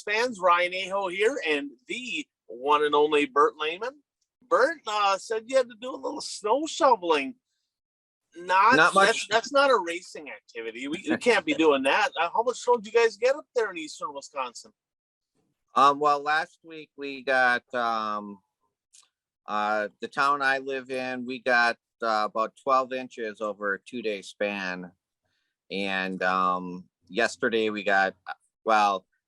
race fans. Ryan Aho here, and the one and only Bert Lehman. Bert said you had to do a little snow shoveling. Not much. That's not a racing activity. We can't be doing that. How much snow did you guys get up there in eastern Wisconsin? Well, last week we got the town I live in. We got about 12 inches over a 2-day span, and yesterday we got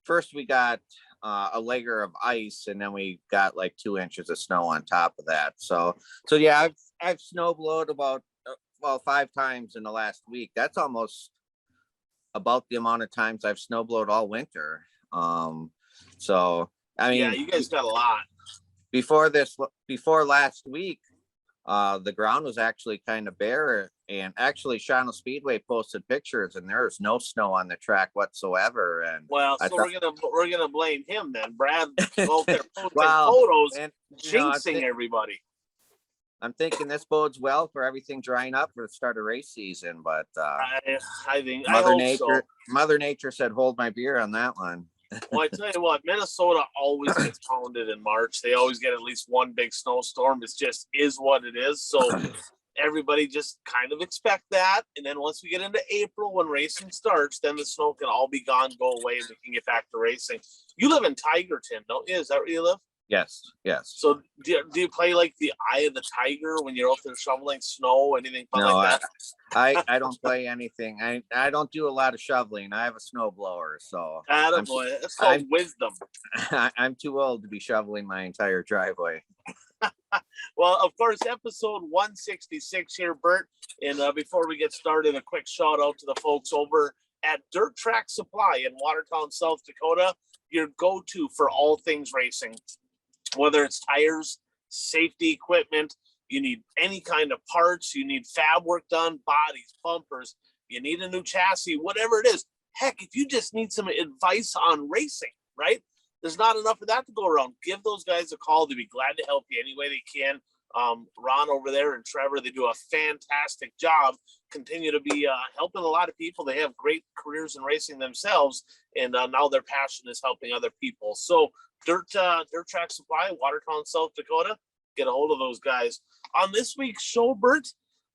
first we got a layer of ice, and then we got like 2 inches of snow on top of that. So yeah, I've snowblowed about 5 times in the last week. That's almost about the amount of times I've snowblowed all winter. So I mean, yeah, you guys got a lot. Before last week, the ground was actually kind of bare, and actually Shawano Speedway posted pictures, and there was no snow on the track whatsoever. And well, so we're gonna blame him then. Brad out there posting photos and jinxing everybody. I'm thinking this bodes well for everything drying up for the start of race season, but I think Mother Nature said hold my beer on that one. Well, I tell you what, Minnesota always gets pounded in March. They always get at least one big snowstorm. It just is what it is. So everybody just kind of expect that. And then once we get into April, when racing starts, then the snow can all be gone, go away, and we can get back to racing. You live in Tigerton, don't you? Is that where you live? Yes. So do you play like the Eye of the Tiger when you're out there shoveling snow, anything like that? I don't play anything. I don't do a lot of shoveling. I have a snow blower, so attaboy. That's called wisdom. I'm too old to be shoveling my entire driveway. Well, of course, episode 166 here, Bert. And before we get started, a quick shout out to the folks over at Dirt Track Supply in Watertown, South Dakota, your go-to for all things racing. Whether it's tires, safety equipment, you need any kind of parts, you need fab work done, bodies, bumpers, you need a new chassis, whatever it is. Heck, if you just need some advice on racing, right? There's not enough of that to go around. Give those guys a call. They'd be glad to help you any way they can. Ron over there and Trevor, they do a fantastic job. Continue to be helping a lot of people. They have great careers in racing themselves, and now their passion is helping other people. So Dirt Track Supply, Watertown, South Dakota. Get a hold of those guys. On this week's show, Bert,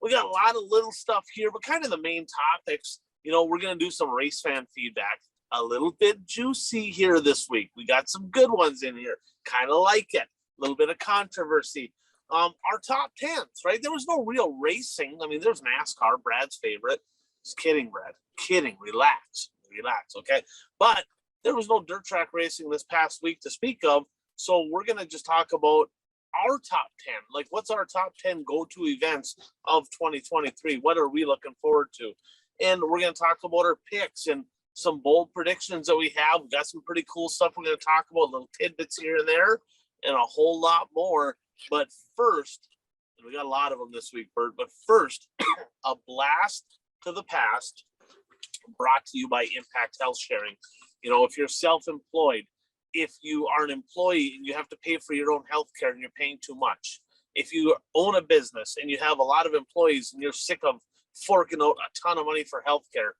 we got a lot of little stuff here, but kind of the main topics. You know, we're going to do some race fan feedback. A little bit juicy here this week. We got some good ones in here. Kind of like it. A little bit of controversy. Our top 10s, right? There was no real racing. I mean, there's NASCAR, Brad's favorite. Just kidding, Brad. Kidding. Relax, okay? But there was no dirt track racing this past week to speak of, so we're going to just talk about our top 10. Like, what's our top 10 go-to events of 2023? What are we looking forward to? And we're going to talk about our picks and some bold predictions that we have. We've got some pretty cool stuff we're going to talk about, little tidbits here and there, and a whole lot more. But first, and we got a lot of them this week, Bert, but first, a blast to the past brought to you by Impact Health Sharing. You know, if you're self-employed, if you are an employee and you have to pay for your own health care and you're paying too much, if you own a business and you have a lot of employees and you're sick of forking out a ton of money for health care,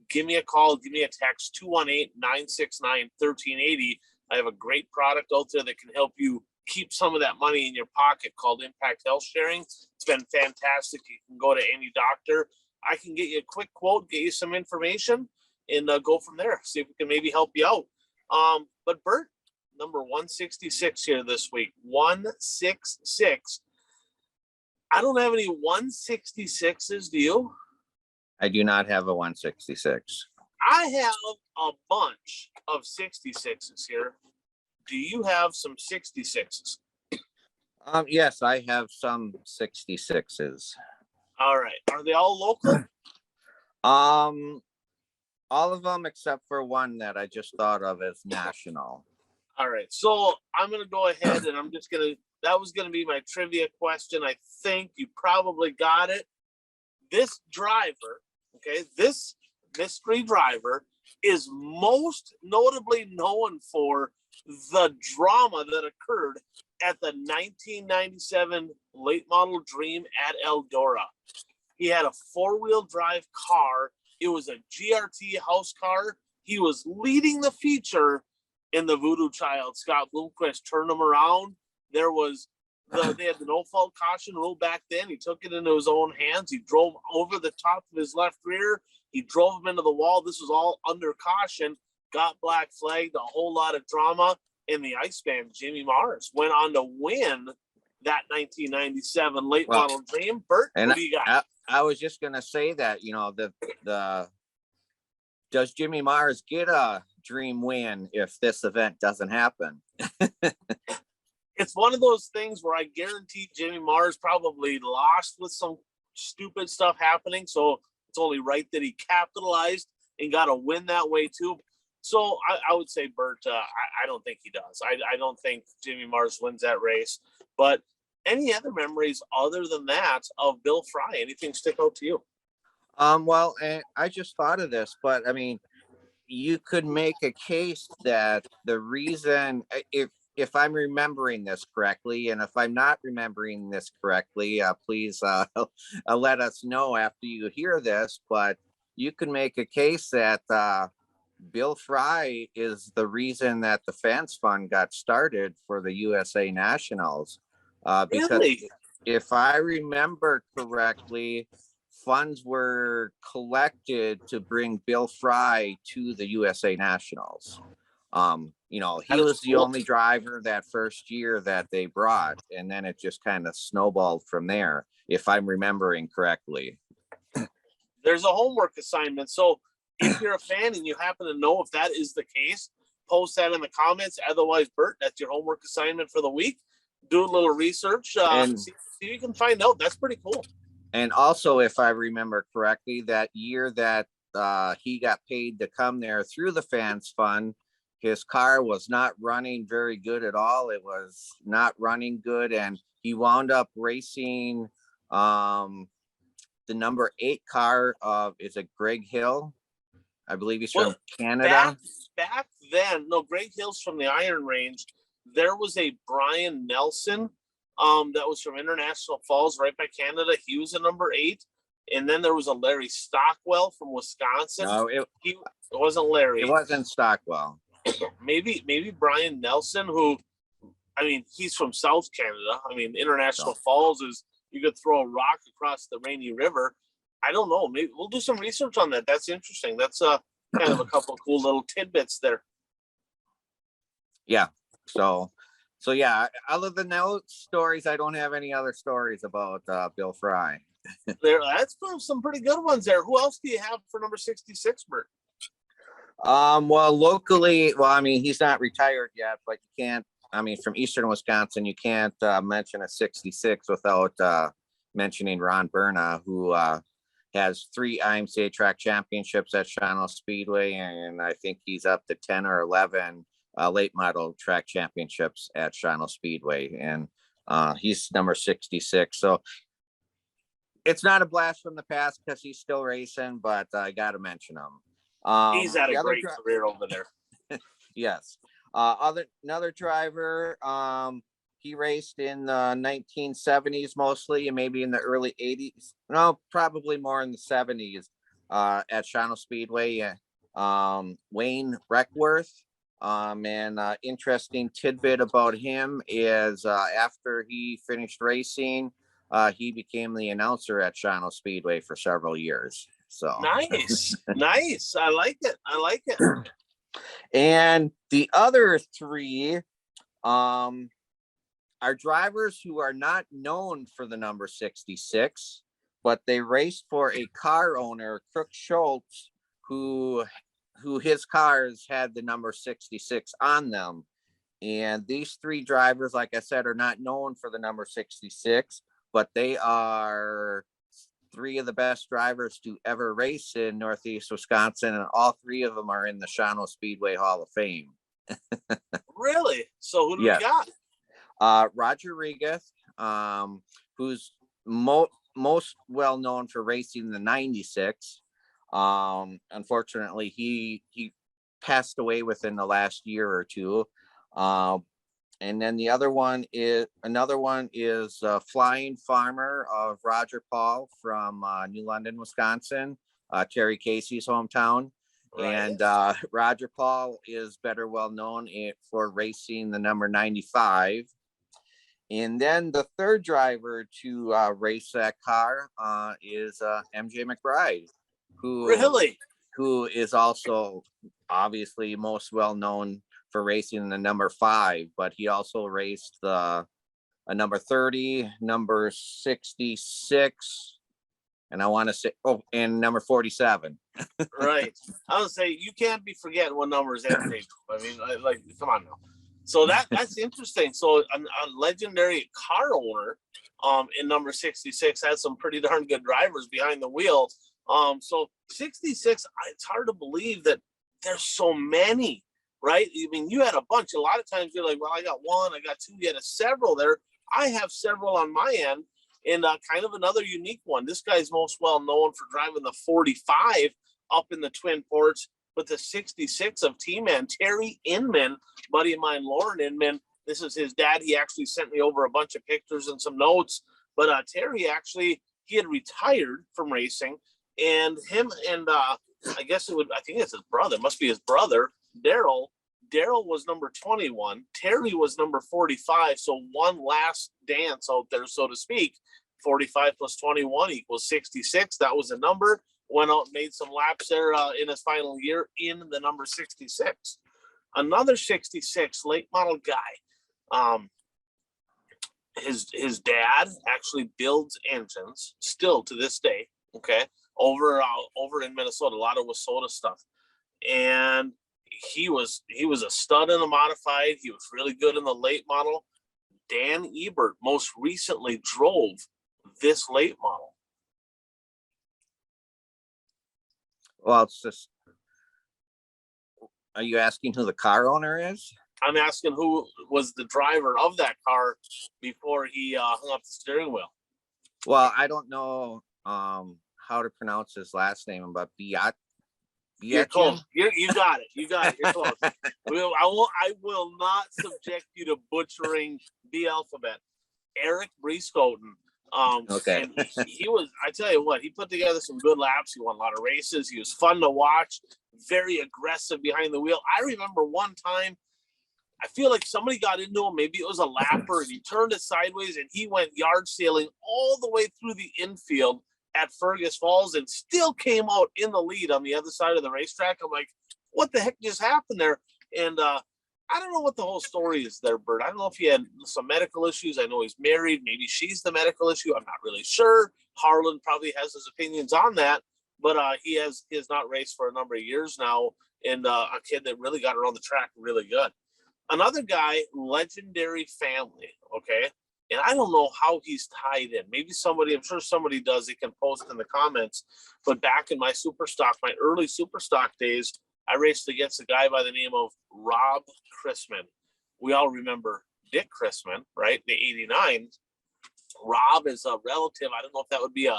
give me a call, give me a text, 218-969-1380. I have a great product out there that can help you keep some of that money in your pocket called Impact Health Sharing. It's been fantastic. You can go to any doctor. I can get you a quick quote, get you some information, and go from there. See if we can maybe help you out. But Bert, number 166 here this week. 166. I don't have any 166s. Do you? I do not have a 166. I have a bunch of 66s here. Do you have some 66s? Yes, I have some 66s. All right. Are they all local? All of them except for one that I just thought of as national. All right. So I'm going to go ahead and that was going to be my trivia question. I think you probably got it. This driver, okay, this mystery driver is most notably known for the drama that occurred at the 1997 late model Dream at Eldora. He had a 4-wheel drive car. It was a GRT house car. He was leading the feature, in the Voodoo Child. Scott Bloomquist turned him around. They had the no fault caution rule back then. He took it into his own hands. He drove over the top of his left rear. He drove him into the wall. This was all under caution. Got black flagged, a whole lot of drama. And the Iceman, Jimmy Mars, went on to win that 1997 late model Dream. Bert, what do you got? I was just gonna say that, does Jimmy Mars get a Dream win if this event doesn't happen? It's one of those things where I guarantee Jimmy Mars probably lost with some stupid stuff happening. So it's only right that he capitalized and got a win that way too. So I would say, Bert, I don't think he does. I don't think Jimmy Mars wins that race. But any other memories other than that of Bill Fry? Anything stick out to you? Well, and I just thought of this, but I mean, you could make a case that the reason, if I'm remembering this correctly, and if I'm not remembering this correctly, please let us know after you hear this. But you can make a case that Bill Fry is the reason that the Fans Fund got started for the USA Nationals. Because Really? if I remember correctly, funds were collected to bring Bill Fry to the USA Nationals. He was the only driver that first year that they brought, and then it just kind of snowballed from there, if I'm remembering correctly. There's a homework assignment. So if you're a fan and you happen to know if that is the case, post that in the comments. Otherwise, Bert, that's your homework assignment for the week. Do a little research and see if you can find out. That's pretty cool. And also, if I remember correctly, that year that he got paid to come there through the Fans Fund, his car was not running very good at all. It was not running good, and he wound up racing the number 8 car of, is it Greg Hill? I believe he's from Canada. Back then, no, Greg Hill's from the Iron Range. There was a Brian Nelson that was from International Falls right by Canada. He was a number 8. And then there was a Larry Stockwell from Wisconsin. No, it wasn't Larry. It wasn't Stockwell. Maybe Brian Nelson, who, I mean, he's from South Canada. I mean, International Falls is, you could throw a rock across the Rainy River. I don't know. Maybe we'll do some research on that. That's interesting. That's kind of a couple of cool little tidbits there. Yeah. So yeah, other than those stories, I don't have any other stories about Bill Fry. That's some pretty good ones there. Who else do you have for number 66, Bert? Well, locally, I mean, he's not retired yet, but you can't, I mean, from Eastern Wisconsin, you can't mention a 66 without mentioning Ron Berna, who has 3 IMCA track championships at Shawano Speedway, and I think he's up to 10 or 11 late model track championships at Shawano Speedway, and he's number 66. So it's not a blast from the past because he's still racing, but I got to mention him. He's had a great career over there. Yes. Another driver, he raced in the 1970s mostly, and maybe in the early 80s. No, probably more in the 70s at Shawano Speedway. Wayne Reckworth. And interesting tidbit about him is after he finished racing, he became the announcer at Shawano Speedway for several years. So nice. I like it. And the other 3 are drivers who are not known for the number 66, but they raced for a car owner, Crook Schultz, who his cars had the number 66 on them. And these 3 drivers, like I said, are not known for the number 66, but they are 3 of the best drivers to ever race in Northeast Wisconsin, and all 3 of them are in the Shawano Speedway Hall of Fame. Really? So who do we got? Roger Regath, who's most well known for racing the 96. Unfortunately, he passed away within the last year or 2. And then another one is Flying Farmer of Roger Paul from New London, Wisconsin, Terry Casey's hometown. Right. And Roger Paul is better well known for racing the number 95. And then the third driver to race that car is MJ McBride, Really? who is also obviously most well known for racing the number 5, but he also raced a number 30, number 66, and I want to say, and number 47. Right. I would say you can't be forgetting what numbers MJ. I mean, like, come on now. So that's interesting. So a legendary car owner, in number 66 has some pretty darn good drivers behind the wheel. So 66, it's hard to believe that there's so many, right? I mean, you had a bunch. A lot of times you're like, well, I got one, I got two. You had several there. I have several on my end. And kind of another unique one. This guy's most well known for driving the 45 up in the Twin Ports, with the 66 of T-Man, Terry Inman, buddy of mine, Lauren Inman. This is his dad. He actually sent me over a bunch of pictures and some notes. But Terry actually, he had retired from racing, and him and I think it's his brother, must be his brother, Daryl. Daryl was number 21. Terry was number 45. So one last dance out there, so to speak. 45 plus 21 equals 66. That was a number. Went out and made some laps there in his final year in the number 66. Another 66 late model guy. His dad actually builds engines still to this day. Okay, over in Minnesota, a lot of Wasota stuff, and he was a stud in the modified. He was really good in the late model. Dan Ebert most recently drove this late model. Well, it's just, are you asking who the car owner is? I'm asking who was the driver of that car before he hung up the steering wheel. Well, I don't know how to pronounce his last name, but G.O.A.T. You're close. You got it. You got it. You're close. I will not subject you to butchering the alphabet. Eric Briskoten. Okay. And he was, I tell you what, he put together some good laps. He won a lot of races. He was fun to watch, very aggressive behind the wheel. I remember one time, I feel like somebody got into him. Maybe it was a lapper, and he turned it sideways, and he went yard sailing all the way through the infield at Fergus Falls and still came out in the lead on the other side of the racetrack. I'm like, what the heck just happened there? And I don't know what the whole story is there, Bert. I don't know if he had some medical issues. I know he's married. Maybe she's the medical issue. I'm not really sure. Harlan probably has his opinions on that, but he has not raced for a number of years now, and a kid that really got around the track really good. Another guy, legendary family, okay? And I don't know how he's tied in. Maybe somebody, I'm sure somebody does, he can post in the comments. But back in my my early Superstock days, I raced against a guy by the name of Rob Chrisman. We all remember Dick Chrisman, right? The 89. Rob is a relative. I don't know if that would be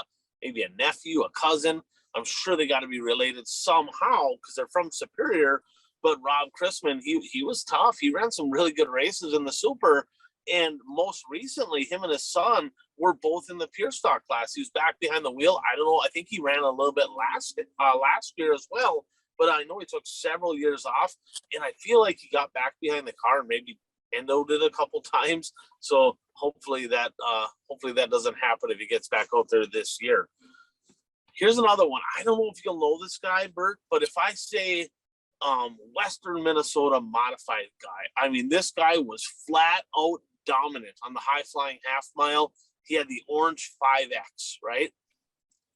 maybe a nephew, a cousin. I'm sure they got to be related somehow because they're from Superior. But Rob Chrisman, he was tough. He ran some really good races in the Super. And most recently, him and his son were both in the pure stock class. He was back behind the wheel. I don't know. I think he ran a little bit last year as well. But I know he took several years off, and I feel like he got back behind the car and maybe endoed it a couple times. So hopefully that doesn't happen if he gets back out there this year. Here's another one. I don't know if you'll know this guy, Bert, but if I say Western Minnesota modified guy, I mean, this guy was flat out dominant on the high flying half mile. He had the orange 5X, right?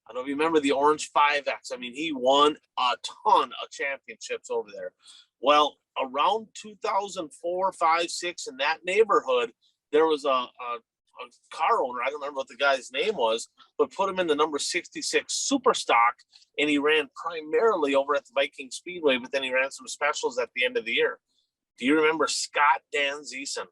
I don't know if you remember the orange 5X. I mean, he won a ton of championships over there. Well, around 2004, 5, 6, in that neighborhood, there was a car owner, I don't remember what the guy's name was, but put him in the number 66 super stock, and he ran primarily over at the Viking Speedway, but then he ran some specials at the end of the year. Do you remember Scott Dan Zeeson?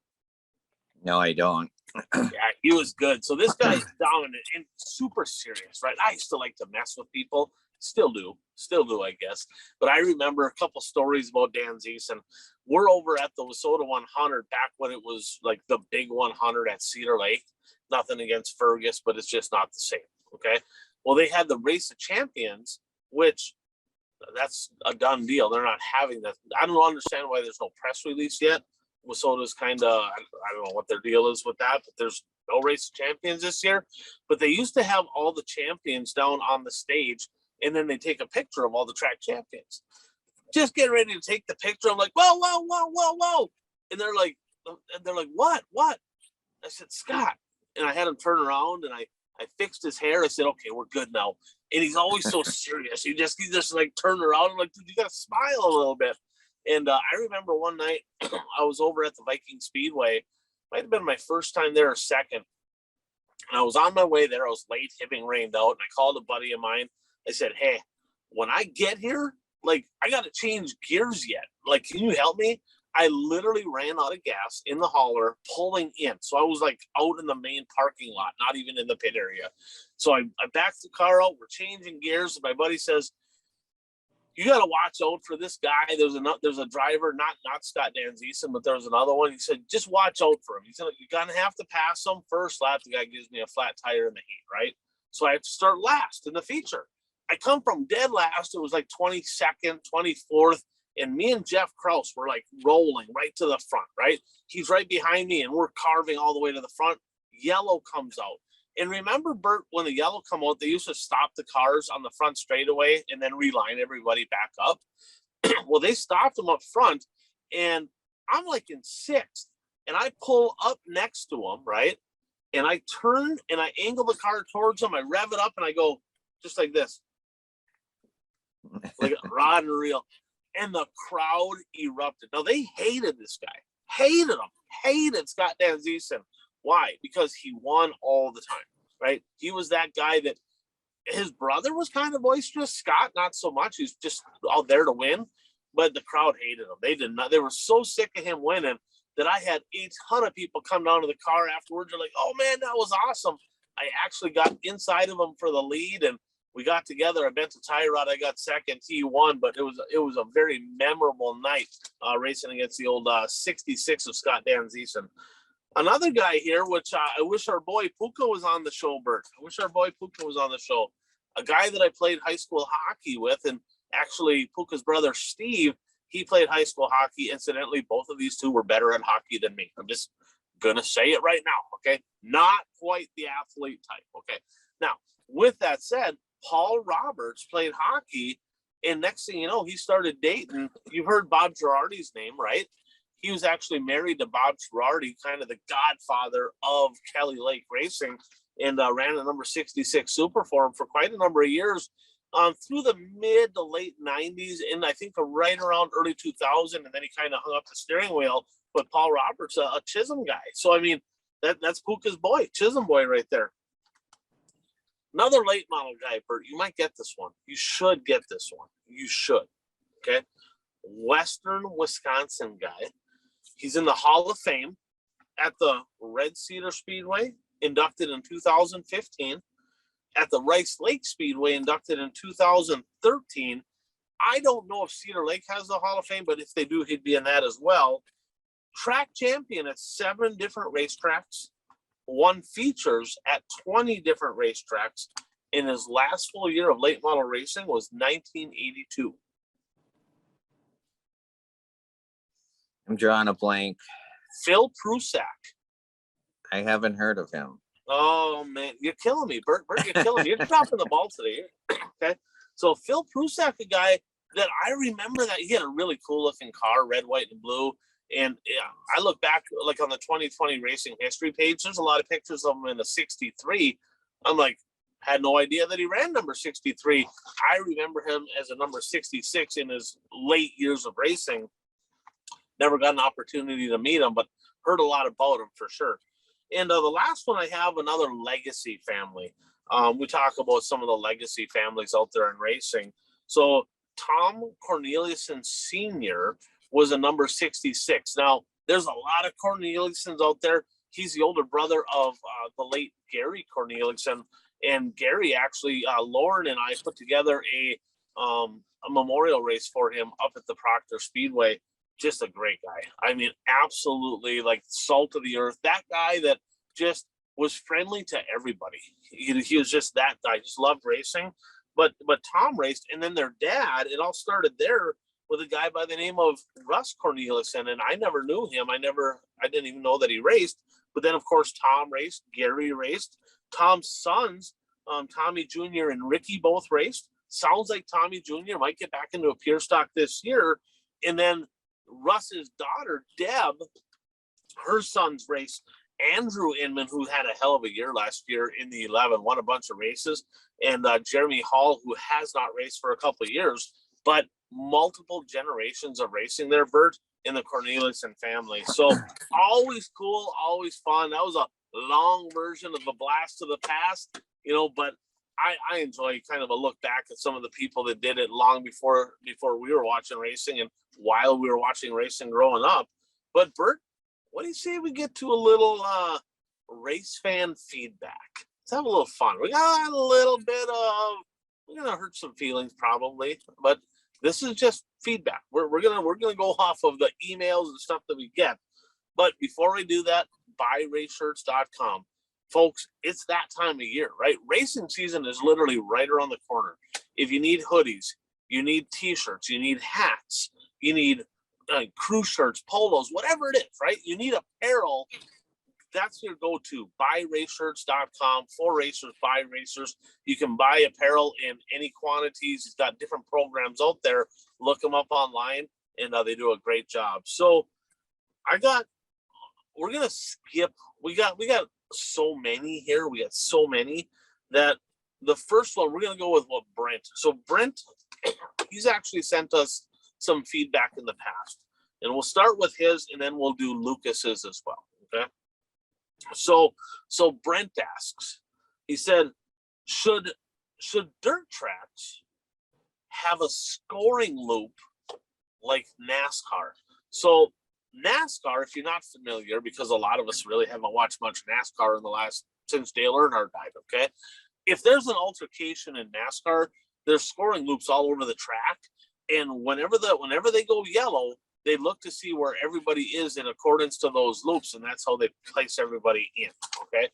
No, I don't. Yeah, he was good. So this guy's dominant and super serious, right? I used to like to mess with people. Still do, I guess. But I remember a couple stories about Dan Zeeson. We're over at the Wasota 100 back when it was like the big 100 at Cedar Lake. Nothing against Fergus, but it's just not the same. Okay. Well, they had the Race of Champions, which that's a done deal. They're not having that. I don't understand why there's no press release yet. Wasota's kind of, I don't know what their deal is with that, but there's no race of champions this year. But they used to have all the champions down on the stage, and then they take a picture of all the track champions. Just getting ready to take the picture. I'm like, whoa, whoa, whoa, whoa, whoa. And they're like, what? I said, Scott. And I had him turn around, and I fixed his hair. I said, okay, we're good now. And he's always so serious. He just like turned around. I'm like, dude, you got to smile a little bit. And I remember one night I was over at the Viking Speedway. Might have been my first time there or second. And I was on my way there. I was late, hipping rained out. And I called a buddy of mine. I said, hey, when I get here, like, I got to change gears yet. Like, can you help me? I literally ran out of gas in the hauler pulling in. So I was like out in the main parking lot, not even in the pit area. So I backed the car out. We're changing gears. And my buddy says, you got to watch out for this guy. There's a driver, not Scott Danzeason, but there's another one. He said, just watch out for him. He said, you're going to have to pass him first lap. The guy gives me a flat tire in the heat, right? So I have to start last in the feature. I come from dead last. It was like 22nd, 24th. And me and Jeff Kraus were like rolling right to the front, right? He's right behind me and we're carving all the way to the front. Yellow comes out. And remember, Bert, when the yellow come out, they used to stop the cars on the front straightaway and then reline everybody back up. Well, they stopped them up front and I'm like in sixth and I pull up next to them, right? And I turn and I angle the car towards them. I rev it up and I go just like this, like a rod and reel. And the crowd erupted. Now, they hated this guy. Hated him. Hated Scott Danzeason. Why? Because he won all the time, right? He was that guy that his brother was kind of boisterous. Scott, not so much. He's just out there to win. But the crowd hated him. They did not. They were so sick of him winning that I had a ton of people come down to the car afterwards. They're like, oh, man, that was awesome. I actually got inside of him for the lead, and we got together. I bent a tie rod. I got second. He won, but it was a very memorable night racing against the old 66 of Scott Danzeason. Another guy here, which I wish our boy Puka was on the show, Bert. I wish our boy Puka was on the show. A guy that I played high school hockey with, and actually Puka's brother Steve, he played high school hockey. Incidentally, both of these two were better at hockey than me. I'm just gonna say it right now, okay? Not quite the athlete type, okay? Now, with that said, Paul Roberts played hockey, and next thing you know, he started dating. You've heard Bob Girardi's name, right? He was actually married to Bob Girardi, kind of the godfather of Kelly Lake Racing, and ran a number 66 Super for him for quite a number of years through the mid to late 90s, and I think right around early 2000, and then he kind of hung up the steering wheel. But Paul Roberts, a Chisholm guy. So, I mean, that's Puka's boy, Chisholm boy right there. Another late model guy, Bert, you might get this one. You should get this one. You should. Okay. Western Wisconsin guy. He's in the Hall of Fame at the Red Cedar Speedway, inducted in 2015. At the Rice Lake Speedway, inducted in 2013. I don't know if Cedar Lake has the Hall of Fame, but if they do, he'd be in that as well. Track champion at 7 different racetracks. Won features at 20 different racetracks. In his last full year of late model racing was 1982. I'm drawing a blank. Phil Prusak. I haven't heard of him. Oh, man. You're killing me, Bert. You're killing me. You're dropping the ball today. Okay. So Phil Prusak, a guy that I remember that he had a really cool looking car, red, white, and blue. And yeah, I look back like on the 2020 racing history page, there's a lot of pictures of him in a 63. I'm like, had no idea that he ran number 63. I remember him as a number 66 in his late years of racing. Never got an opportunity to meet him, but heard a lot about him for sure. And the last one I have, another legacy family. We talk about some of the legacy families out there in racing. So Tom Corneliuson Sr. was a number 66. Now, there's a lot of Corneliusons out there. He's the older brother of the late Gary Corneliuson. And Gary actually, Lauren and I put together a memorial race for him up at the Proctor Speedway. Just a great guy. I mean, absolutely like salt of the earth. That guy that just was friendly to everybody. He was just that guy. Just loved racing. but Tom raced, and then their dad. It all started there with a guy by the name of Russ Corneliuson, and I never knew him. I didn't even know that he raced. But then, of course, Tom raced, Gary raced, Tom's sons, Tommy Jr. and Ricky both raced. Sounds like Tommy Jr. might get back into a pure stock this year. And then Russ's daughter, Deb, her sons raced. Andrew Inman, who had a hell of a year last year in the 11, won a bunch of races. And Jeremy Hall, who has not raced for a couple of years, but multiple generations of racing there, Bert, in the Corneliuson family. So always cool, always fun. That was a long version of a blast of the past, but I enjoy kind of a look back at some of the people that did it long before we were watching racing and while we were watching racing growing up. But Bert, what do you say we get to a little race fan feedback? Let's have a little fun. We got a little bit of, we're gonna hurt some feelings probably, but this is just feedback. We're gonna go off of the emails and stuff that we get. But before we do that, buyraceshirts.com. Folks, it's that time of year, right? Racing season is literally right around the corner. If you need hoodies, you need t-shirts, you need hats, you need crew shirts, polos, whatever it is, right? You need apparel. That's your go-to. Buyraceshirts.com. For racers, by racers. You can buy apparel in any quantities. It's got different programs out there. Look them up online, and they do a great job. So we're gonna skip. We got so many here. We got so many that the first one we're gonna go with Brent. So Brent, he's actually sent us some feedback in the past, and we'll start with his, and then we'll do Lucas's as well. Okay. So Brent asks. He said, should dirt tracks have a scoring loop like NASCAR? So NASCAR, if you're not familiar, because a lot of us really haven't watched much NASCAR since Dale Earnhardt died, okay? If there's an altercation in NASCAR, there's scoring loops all over the track. And whenever they go yellow, they look to see where everybody is in accordance to those loops, and that's how they place everybody in, okay?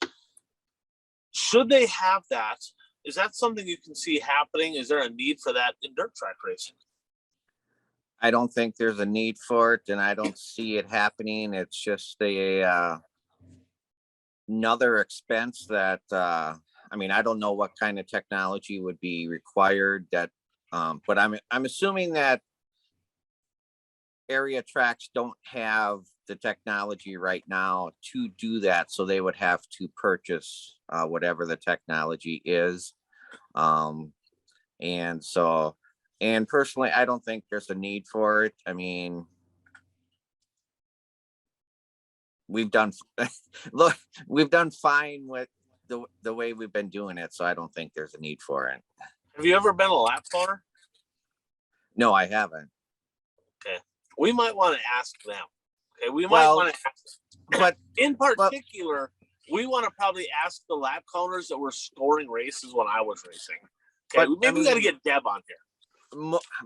Should they have that? Is that something you can see happening? Is there a need for that in dirt track racing? I don't think there's a need for it, and I don't see it happening. It's just another expense that I don't know what kind of technology would be required that, but I'm assuming that area tracks don't have the technology right now to do that, so they would have to purchase whatever the technology is. And personally, I don't think there's a need for it. I mean, we've done look, we've done fine with the way we've been doing it, so I don't think there's a need for it. Have you ever been a lap car? No, I haven't. Okay. We might want to ask them. Okay, we might want to ask them. But in particular, we want to probably ask the lap counters that were scoring races when I was racing. Okay, but maybe we got to get Deb on here.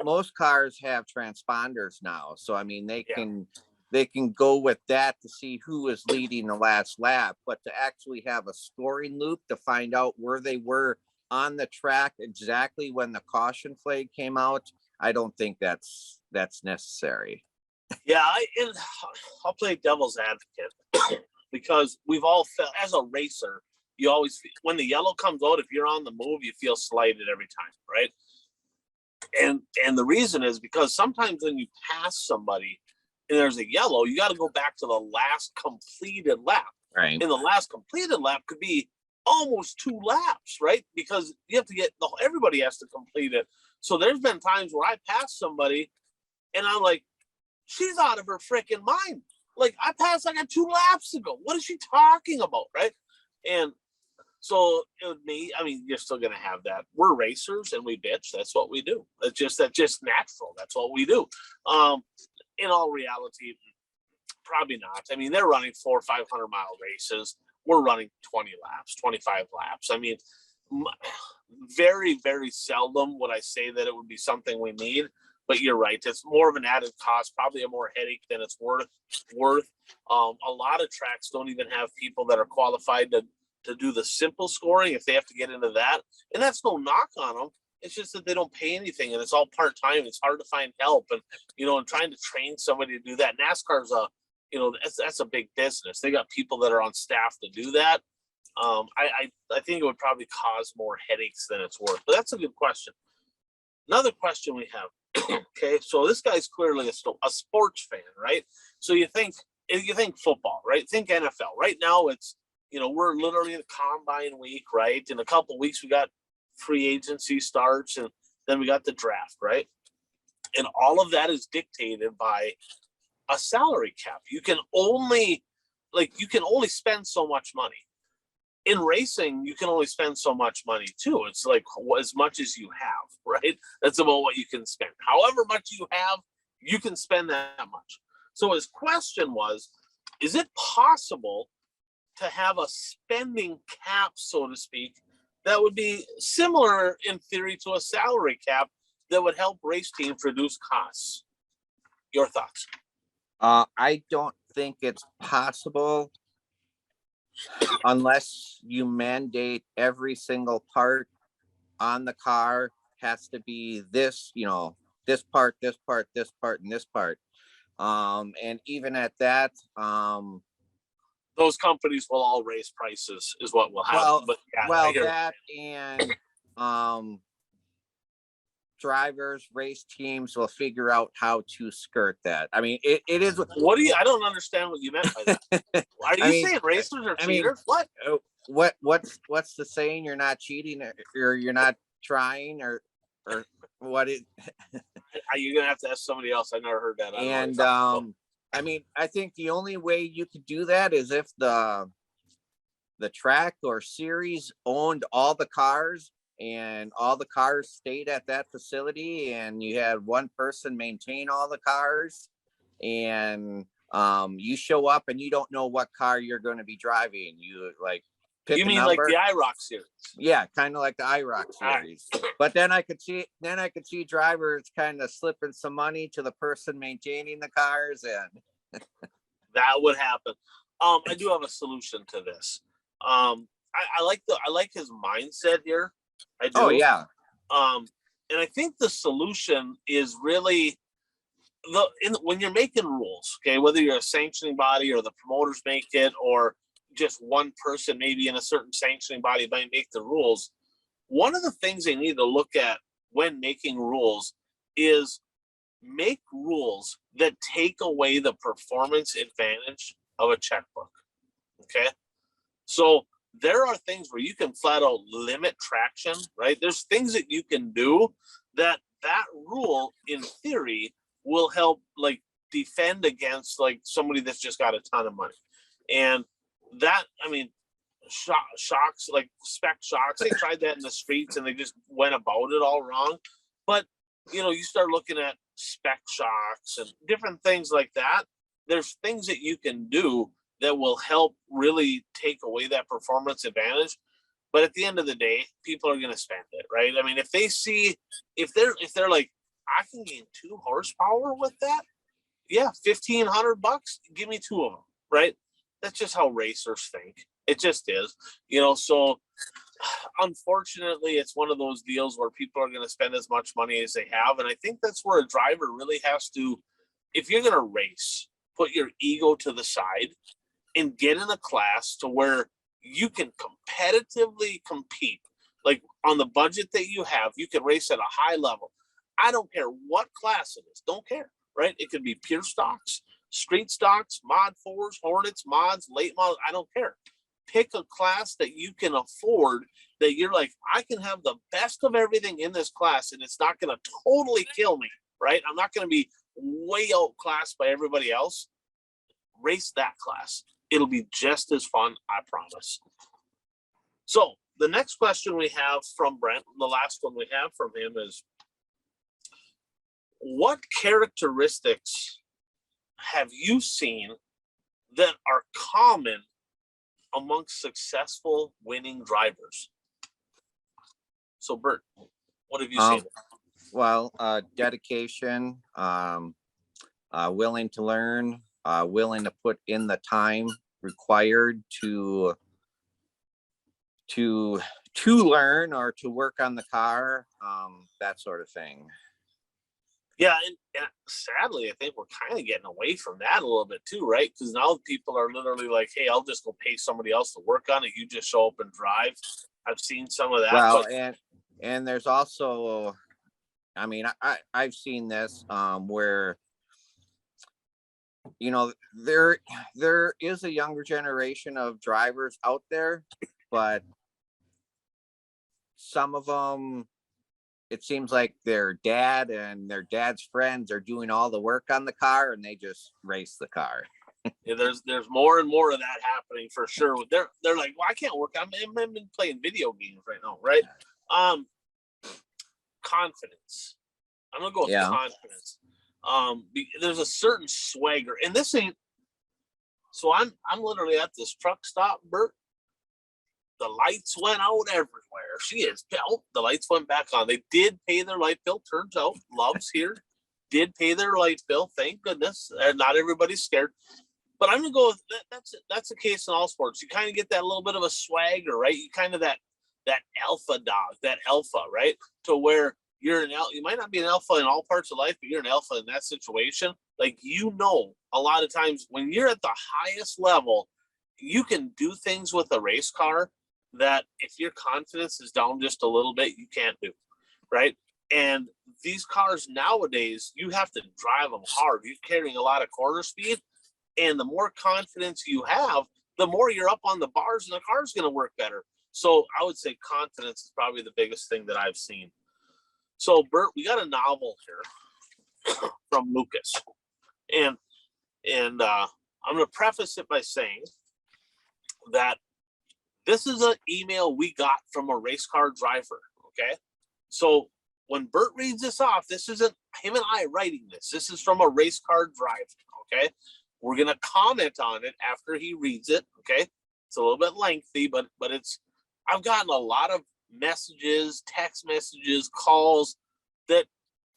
Most cars have transponders now, so I mean they can go with that to see who is leading the last lap, but to actually have a scoring loop to find out where they were on the track exactly when the caution flag came out, I don't think that's necessary. Yeah, I'll play devil's advocate because we've all felt, as a racer, you always feel, when the yellow comes out, if you're on the move, you feel slighted every time, right? And the reason is because sometimes when you pass somebody and there's a yellow, you got to go back to the last completed lap. Right. And the last completed lap could be almost 2 laps, right? Because you have to everybody has to complete it. So there's been times where I pass somebody and I'm like, she's out of her freaking mind. Like, I passed like 2 laps ago. What is she talking about, right? And so you're still gonna have that. We're racers and we bitch. That's what we do. That's just natural. That's what we do. In all reality, probably not. I mean, they're running 400 or 500 mile races. We're running 20 laps, 25 laps. I mean, very, very seldom would I say that it would be something we need. But you're right. It's more of an added cost, probably a more headache than it's worth. A lot of tracks don't even have people that are qualified to do the simple scoring if they have to get into that. And that's no knock on them. It's just that they don't pay anything, and it's all part-time. It's hard to find help, and and trying to train somebody to do that. NASCAR's that's a big business. They got people that are on staff to do that. I think it would probably cause more headaches than it's worth. But that's a good question. Another question we have. Okay, so this guy's clearly a sports fan, right? So you think football, right? Think NFL. Right now, it's we're literally in combine week, right? In a couple of weeks, we got free agency starts, and then we got the draft, right? And all of that is dictated by a salary cap. You can only spend so much money. In racing, you can only spend so much money too. It's like as much as you have, right? That's about what you can spend. However much you have, you can spend that much. So his question was, is it possible to have a spending cap, so to speak, that would be similar in theory to a salary cap that would help race teams reduce costs? Your thoughts? I don't think it's possible unless you mandate every single part on the car has to be this, this part, this part, this part, and this part. And even at that, those companies will all raise prices, is what will happen. That and drivers, race teams will figure out how to skirt that. I mean, it is. I don't understand what you meant by that. Are you saying racers are cheaters? What's the saying? You're not cheating, or you're not trying, or what is? You're gonna have to ask somebody else. I never heard that. I mean, I think the only way you could do that is if the track or series owned all the cars and all the cars stayed at that facility, and you had one person maintain all the cars, and you show up and you don't know what car you're going to be driving. You pick you mean like the IROC series? Yeah, kind of like the IROC series. Right. But then I could see drivers kind of slipping some money to the person maintaining the cars, and that would happen. I do have a solution to this. I like his mindset here. I do. Oh yeah. And I think the solution is really when you're making rules, okay, whether you're a sanctioning body or the promoters make it, or just one person maybe in a certain sanctioning body might make the rules. One of the things they need to look at when making rules is make rules that take away the performance advantage of a checkbook. Okay. So there are things where you can flat out limit traction, right? There's things that you can do that rule in theory will help defend against somebody that's just got a ton of money. And that, I mean, shocks, like spec shocks, they tried that in the streets and they just went about it all wrong. But you start looking at spec shocks and different things like that. There's things that you can do that will help really take away that performance advantage. But at the end of the day, people are going to spend it, right? I mean, if they're like, I can gain 2 horsepower with that, yeah, $1,500, give me 2 of them, right? That's just how racers think. It just is, so unfortunately, it's one of those deals where people are going to spend as much money as they have. And I think that's where a driver really has to, if you're going to race, put your ego to the side and get in a class to where you can competitively compete. Like on the budget that you have, you can race at a high level. I don't care what class it is. Don't care, right? It could be pure stocks, street stocks, mod 4s, Hornets, mods, late models. I don't care. Pick a class that you can afford, that you're like, I can have the best of everything in this class and it's not going to totally kill me, right? I'm not going to be way outclassed by everybody else. Race that class. It'll be just as fun, I promise. So the next question we have from Brent, the last one we have from him is, what characteristics have you seen that are common amongst successful winning drivers? So Bert, what have you seen? Well, dedication, willing to learn, willing to put in the time required to to learn or to work on the car, that sort of thing. Yeah, and sadly, I think we're kind of getting away from that a little bit too, right? Because now people are literally like, "Hey, I'll just go pay somebody else to work on it. You just show up and drive." I've seen some of that. Well, but and there's also, I mean, I've seen this where, you know, there is a younger generation of drivers out there, but some of them, it seems like their dad and their dad's friends are doing all the work on the car and they just race the car. yeah, there's more and more of that happening for sure. They're like, "Well, I can't work. I'm playing video games right now, right?" Confidence. I'm gonna go with confidence. There's a certain swagger, and this ain't. So I'm literally at this truck stop, Bert. The lights went out everywhere. The lights went back on. They did pay their light bill. Turns out, Love's here. Did pay their light bill. Thank goodness. And not everybody's scared. But I'm gonna go with that. That's the case in all sports. You kind of get that little bit of a swagger, right? You kind of that alpha dog, that alpha, right? To where you're you might not be an alpha in all parts of life, but you're an alpha in that situation. Like, a lot of times when you're at the highest level, you can do things with a race car that if your confidence is down just a little bit, you can't do, right? And these cars nowadays, you have to drive them hard. You're carrying a lot of corner speed, and the more confidence you have, the more you're up on the bars, and the car's going to work better. So I would say confidence is probably the biggest thing that I've seen. So, Bert, we got a novel here from Lucas, and I'm going to preface it by saying that this is an email we got from a race car driver. Okay, so when Bert reads this off, this isn't him and I writing this. This is from a race car driver. Okay, we're gonna comment on it after he reads it. Okay, it's a little bit lengthy, but it's. I've gotten a lot of messages, text messages, calls that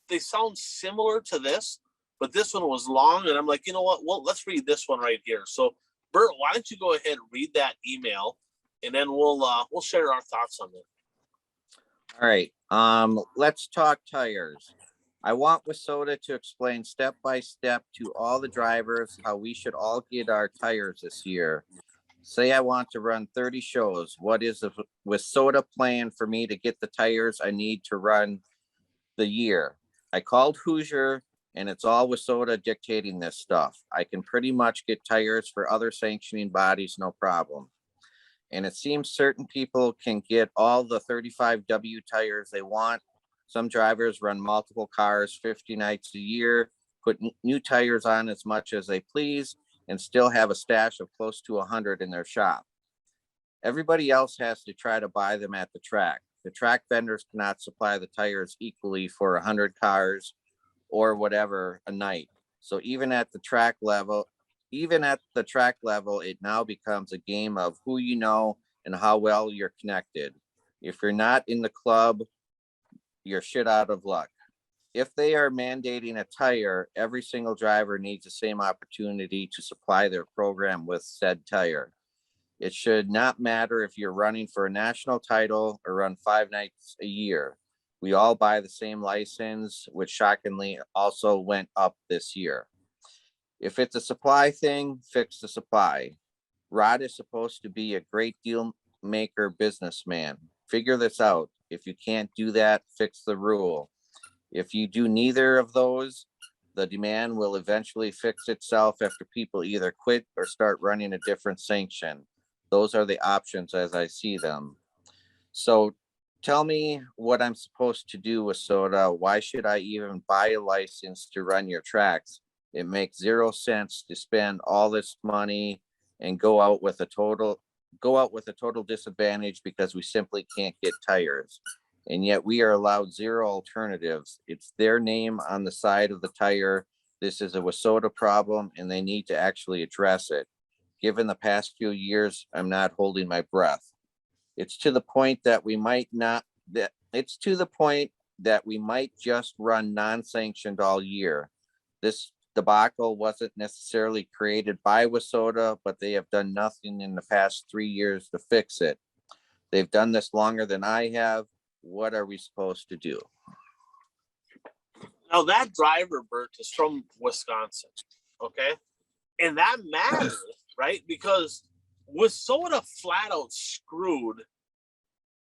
they sound similar to this, but this one was long, and I'm like, you know what? Well, let's read this one right here. So, Bert, why don't you go ahead and read that email, and then we'll share our thoughts on it. All right. Let's talk tires. I want WISSOTA to explain step by step to all the drivers how we should all get our tires this year. Say I want to run 30 shows. What is the WISSOTA plan for me to get the tires I need to run the year? I called Hoosier, and it's all WISSOTA dictating this stuff. I can pretty much get tires for other sanctioning bodies, no problem. And it seems certain people can get all the 35W tires they want. Some drivers run multiple cars 50 nights a year, put new tires on as much as they please, and still have a stash of close to 100 in their shop. Everybody else has to try to buy them at the track. The track vendors cannot supply the tires equally for 100 cars or whatever a night. So even at the track level, it now becomes a game of who you know and how well you're connected. If you're not in the club, you're shit out of luck. If they are mandating a tire, every single driver needs the same opportunity to supply their program with said tire. It should not matter if you're running for a national title or run 5 nights a year. We all buy the same license, which shockingly also went up this year. If it's a supply thing, fix the supply. Rod is supposed to be a great deal maker businessman. Figure this out. If you can't do that, fix the rule. If you do neither of those, the demand will eventually fix itself after people either quit or start running a different sanction. Those are the options as I see them. So tell me what I'm supposed to do WISSOTA. Why should I even buy a license to run your tracks? It makes 0 sense to spend all this money and go out with a total disadvantage because we simply can't get tires. And yet we are allowed 0 alternatives. It's their name on the side of the tire. This is a WISSOTA problem, and they need to actually address it. Given the past few years, I'm not holding my breath. It's to the point that we might just run non-sanctioned all year. This debacle wasn't necessarily created by WISSOTA, but they have done nothing in the past 3 years to fix it. They've done this longer than I have. What are we supposed to do? Now that driver, Bert, is from Wisconsin, okay? And that matters, right? Because Wissota flat out screwed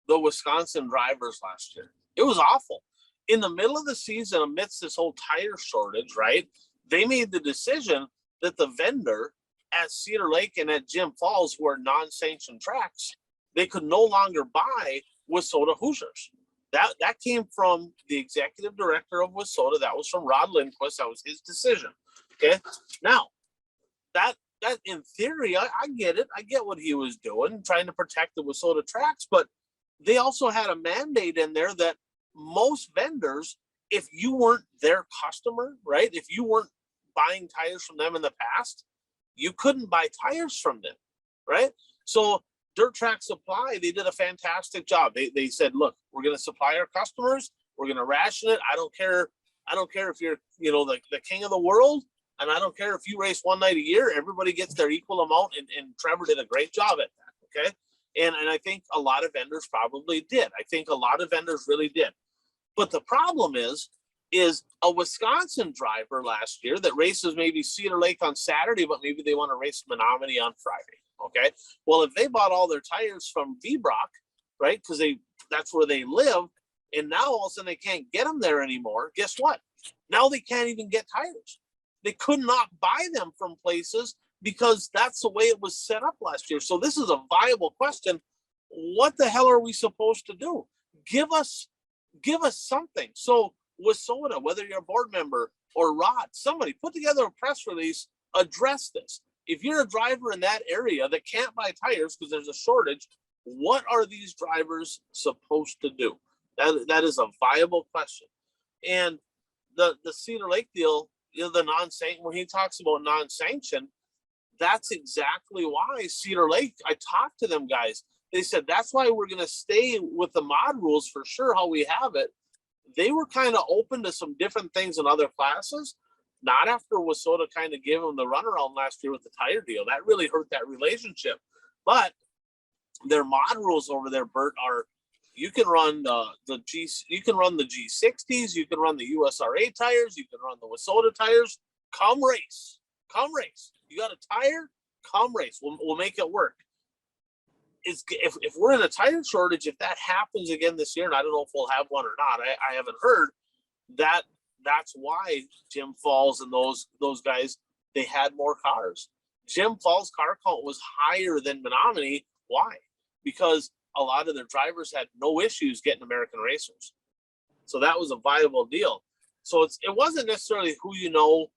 the Wisconsin drivers last year. It was awful. In the middle of the season, amidst this whole tire shortage, right? They made the decision that the vendor at Cedar Lake and at Jim Falls, who are non-sanctioned tracks, they could no longer buy Wissota Hoosiers. That came from the executive director of Wissota. That was from Rod Lindquist. That was his decision. Okay. Now, that in theory, I get it. I get what he was doing, trying to protect the Wissota tracks, but they also had a mandate in there that most vendors, if you weren't their customer, right? If you weren't buying tires from them in the past, you couldn't buy tires from them, right? So Dirt Track Supply, they did a fantastic job. They said, look, we're going to supply our customers. We're going to ration it. I don't care if you're, the king of the world. And I don't care if you race one night a year, everybody gets their equal amount. And Trevor did a great job at that. Okay. And I think a lot of vendors probably did. I think a lot of vendors really did. But the problem is a Wisconsin driver last year that races maybe Cedar Lake on Saturday, but maybe they want to race Menominee on Friday. Okay. Well, if they bought all their tires from V-Brock, right? Because that's where they live. And now all of a sudden they can't get them there anymore. Guess what? Now they can't even get tires. They could not buy them from places because that's the way it was set up last year. So this is a viable question. What the hell are we supposed to do? Give us something. So Wissota, whether you're a board member or Rod, somebody put together a press release, address this. If you're a driver in that area that can't buy tires because there's a shortage, what are these drivers supposed to do? That is a viable question. And the Cedar Lake deal, the non-sanctioned, when he talks about non-sanctioned, that's exactly why Cedar Lake, I talked to them guys. They said, that's why we're going to stay with the mod rules for sure, how we have it. They were kind of open to some different things in other classes, not after Wissota kind of gave them the runaround last year with the tire deal. That really hurt that relationship. But their mod rules over there, Bert, are you can run the G60s, you can run the USRA tires, you can run the Wissota tires. Come race. You got a tire? Come race. We'll make it work. If we're in a tire shortage, if that happens again this year, and I don't know if we'll have one or not, I haven't heard that. That's why Jim Falls and those guys, they had more cars. Jim Falls' car count was higher than Menominee. Why? Because a lot of their drivers had no issues getting American racers. So that was a viable deal. So it wasn't necessarily who you know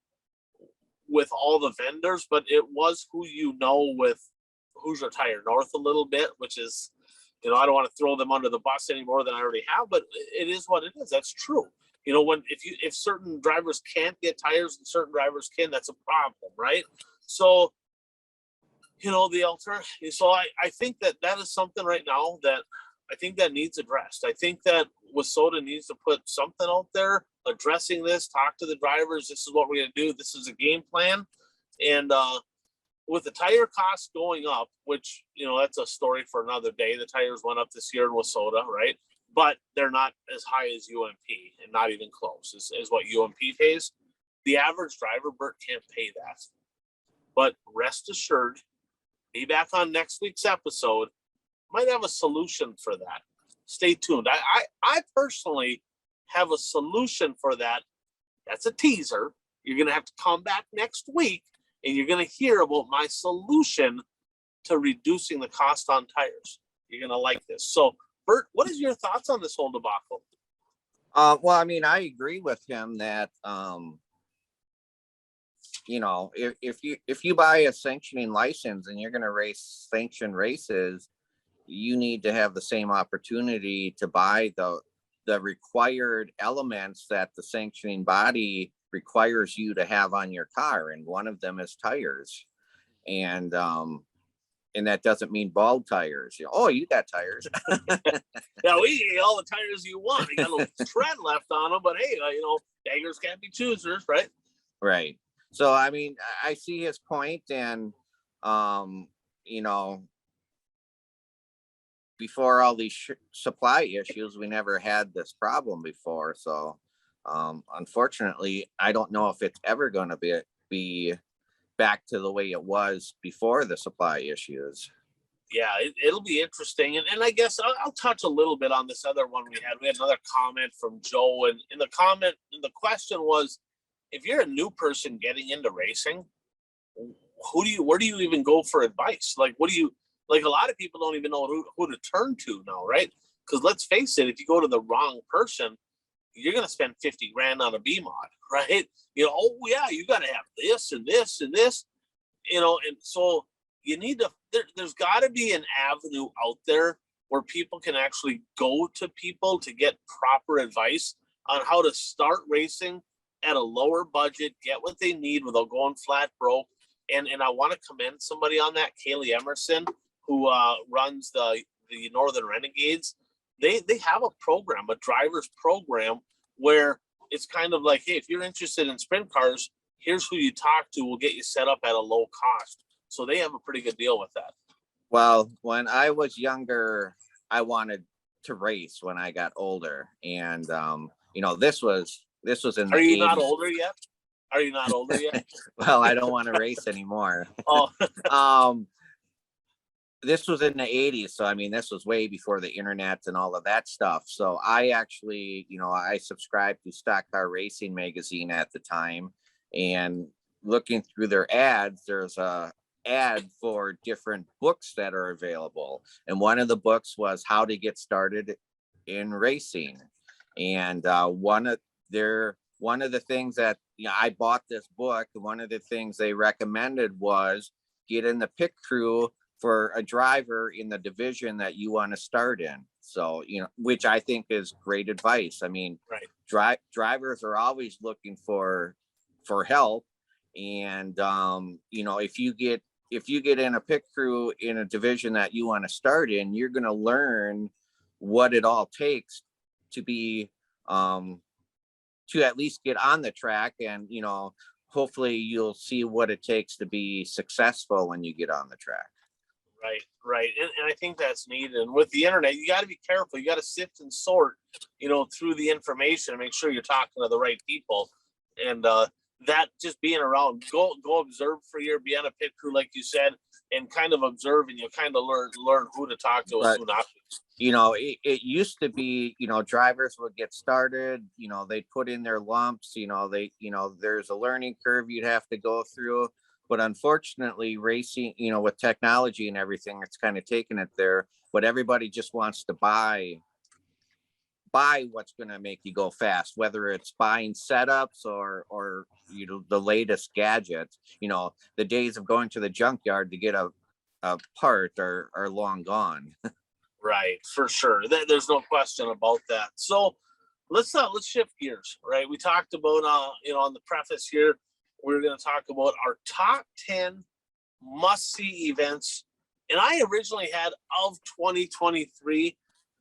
with all the vendors, but it was who you know with Hoosier Tire North a little bit, which is, I don't want to throw them under the bus any more than I already have, but it is what it is. That's true. If certain drivers can't get tires and certain drivers can, that's a problem, right? So, the alternative. So I think that is something right now that I think that needs addressed. I think that Wissota needs to put something out there addressing this, talk to the drivers. This is what we're going to do. This is a game plan. And with the tire costs going up, which, that's a story for another day. The tires went up this year in Wissota, right? But they're not as high as UMP and not even close is what UMP pays. The average driver, Bert, can't pay that. But rest assured, be back on next week's episode. Might have a solution for that. Stay tuned. I personally have a solution for that. That's a teaser. You're going to have to come back next week and you're going to hear about my solution to reducing the cost on tires. You're going to like this. So, Bert, what is your thoughts on this whole debacle? Well, I mean, I agree with him that, if you buy a sanctioning license and you're going to race sanctioned races, you need to have the same opportunity to buy the required elements that the sanctioning body requires you to have on your car. And one of them is tires. And that doesn't mean bald tires. You got tires. Yeah, we get all the tires you want. You got a little tread left on them, but hey, beggars can't be choosers, right? Right. So, I mean, I see his point, and before all these supply issues, we never had this problem before. So unfortunately, I don't know if it's ever going to be back to the way it was before the supply issues. Yeah, it'll be interesting. And I guess I'll touch a little bit on this other one we had. We had another comment from Joe. And in the question was, if you're a new person getting into racing, where do you even go for advice? Like, a lot of people don't even know who to turn to now, right? Because let's face it, if you go to the wrong person, you're going to spend 50 grand on a B mod, right? Oh yeah, you got to have this and this and this, and so you need to, there's got to be an avenue out there where people can actually go to people to get proper advice on how to start racing at a lower budget, get what they need without going flat broke. And I want to commend somebody on that, Kaylee Emerson, who runs the Northern Renegades. They have a program, a driver's program, where it's kind of like, hey, if you're interested in sprint cars, here's who you talk to. We'll get you set up at a low cost. So they have a pretty good deal with that. Well, when I was younger, I wanted to race when I got older. And, this was in the 80s. Are you not older yet? Are you not older yet? Well, I don't want to race anymore. Oh. This was in the 80s. So, I mean, this was way before the internet and all of that stuff. So I actually, I subscribed to Stock Car Racing magazine at the time, and looking through their ads, there's a ad for different books that are available. And one of the books was How to Get Started in Racing. And one of the things that, I bought this book. One of the things they recommended was get in the pit crew for a driver in the division that you want to start in. So, which I think is great advice. I mean, right. Drivers are always looking for help. And, if you get in a pit crew in a division that you want to start in, you're going to learn what it all takes to be, to at least get on the track. And, hopefully you'll see what it takes to be successful when you get on the track. Right. And I think that's needed. And with the internet, you got to be careful. You got to sift and sort, through the information and make sure you're talking to the right people. And that just being around, go observe for a year, be on a pit crew, like you said, and kind of observe, and you'll kind of learn who to talk to and who not to. It used to be, drivers would get started, they put in their lumps, there's a learning curve you'd have to go through. But unfortunately, racing, with technology and everything, it's kind of taken it there. But everybody just wants to buy what's going to make you go fast, whether it's buying setups or the latest gadgets. The days of going to the junkyard to get a part are long gone. Right, for sure. There's no question about that. So let's shift gears. Right, we talked about on the preface here, we're going to talk about our top 10 must-see events. And I originally had of 2023,